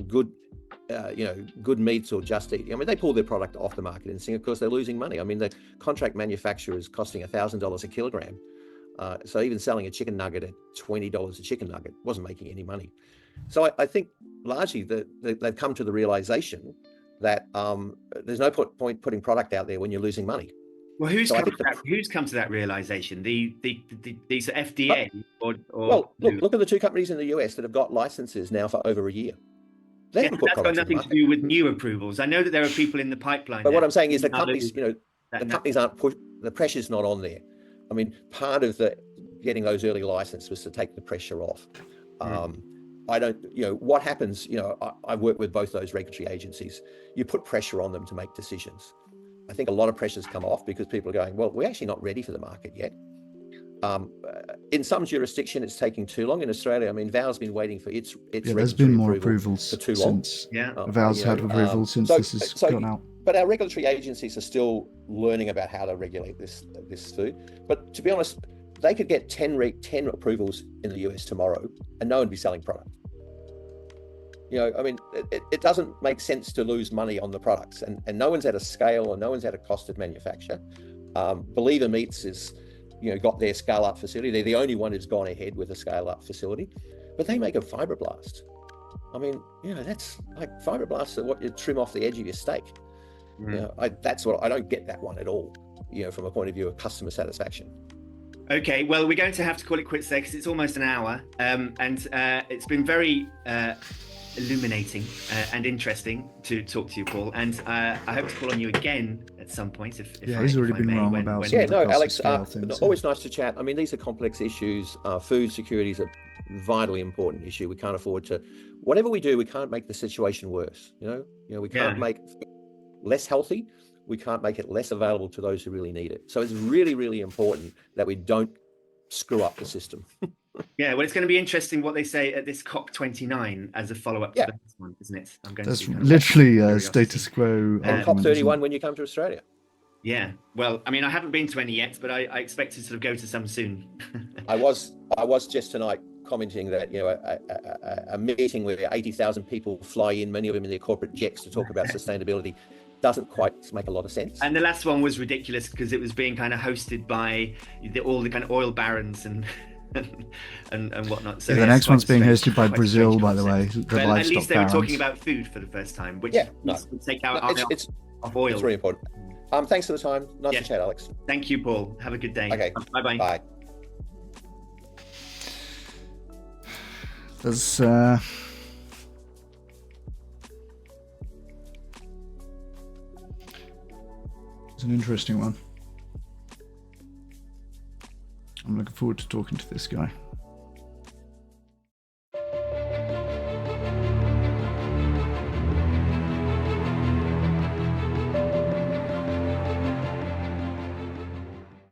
good meats or Just Eat. I mean, they pull their product off the market in Singapore because they're losing money. I mean, the contract manufacturer is costing $1,000 a kilogram. So even selling a chicken nugget at $20 a chicken nugget wasn't making any money. So I think largely they've come to the realization that there's no point putting product out there when you're losing money. Well, who's come to that realization? These are FDA well, look at the 2 companies in the US that have got licenses now for over a year. That's got nothing to do with new approvals. I know that there are people in the pipeline. But what I'm saying is the companies, the companies aren't the pressure's not on there. I mean, part of getting those early licenses was to take the pressure off. I don't, what happens, I've worked with both those regulatory agencies. You put pressure on them to make decisions. I think a lot of pressure's come off because people are going, well, we're actually not ready for the market yet. In some jurisdiction, it's taking too long. In Australia, I mean, VAL's been waiting for its there's been more approvals for too long. Since VAL's had approval since this has gone out. But our regulatory agencies are still learning about how to regulate this food. But to be honest, they could get 10 approvals in the US tomorrow, and no one would be selling product. I mean, it doesn't make sense to lose money on the products, and no one's at a scale, or no one's at a cost of manufacture. Believer Meats is, got their scale-up facility. They're the only one who's gone ahead with a scale-up facility, but they make a fibroblast. I mean, that's like fibroblasts are what you trim off the edge of your steak. That's what I don't get that one at all. From a point of view of customer satisfaction. Okay, well, we're going to have to call it quits there because it's almost an hour, and it's been very illuminating and interesting to talk to you, Paul. And I hope to call on you again at some point. He's already been wrong about. Alex. Always nice to chat. I mean, these are complex issues. Food security is a vitally important issue. We can't afford to. Whatever we do, we can't make the situation worse. We can't make less healthy. We can't make it less available to those who really need it. So it's really, really important that we don't screw up the system. Yeah, well, it's going to be interesting what they say at this COP29 as a follow-up to Yeah. the first one, isn't it? I'm going That's to be literally curiosity. status quo And argument, COP isn't 31 it? when you come to Australia. Yeah, well, I mean, I haven't been to any yet, but I expect to sort of go to some soon. I was just tonight commenting that a meeting where 80,000 people fly in, many of them in their corporate jets, to talk about sustainability doesn't quite make a lot of sense. And the last one was ridiculous because it was being kind of hosted by all the kind of oil barons and whatnot. So Yeah, the next one's being hosted by quite Brazil, strange by the way. concept. The Well, at livestock least they were talking barons. about food for the first time, which Yeah, no. would take out it's of oil. really important. Thanks for the time. Nice to chat, Alex. Thank you, Paul. Have a good day. Okay. Bye-bye. Bye. There's it's an interesting one. I'm looking forward to talking to this guy.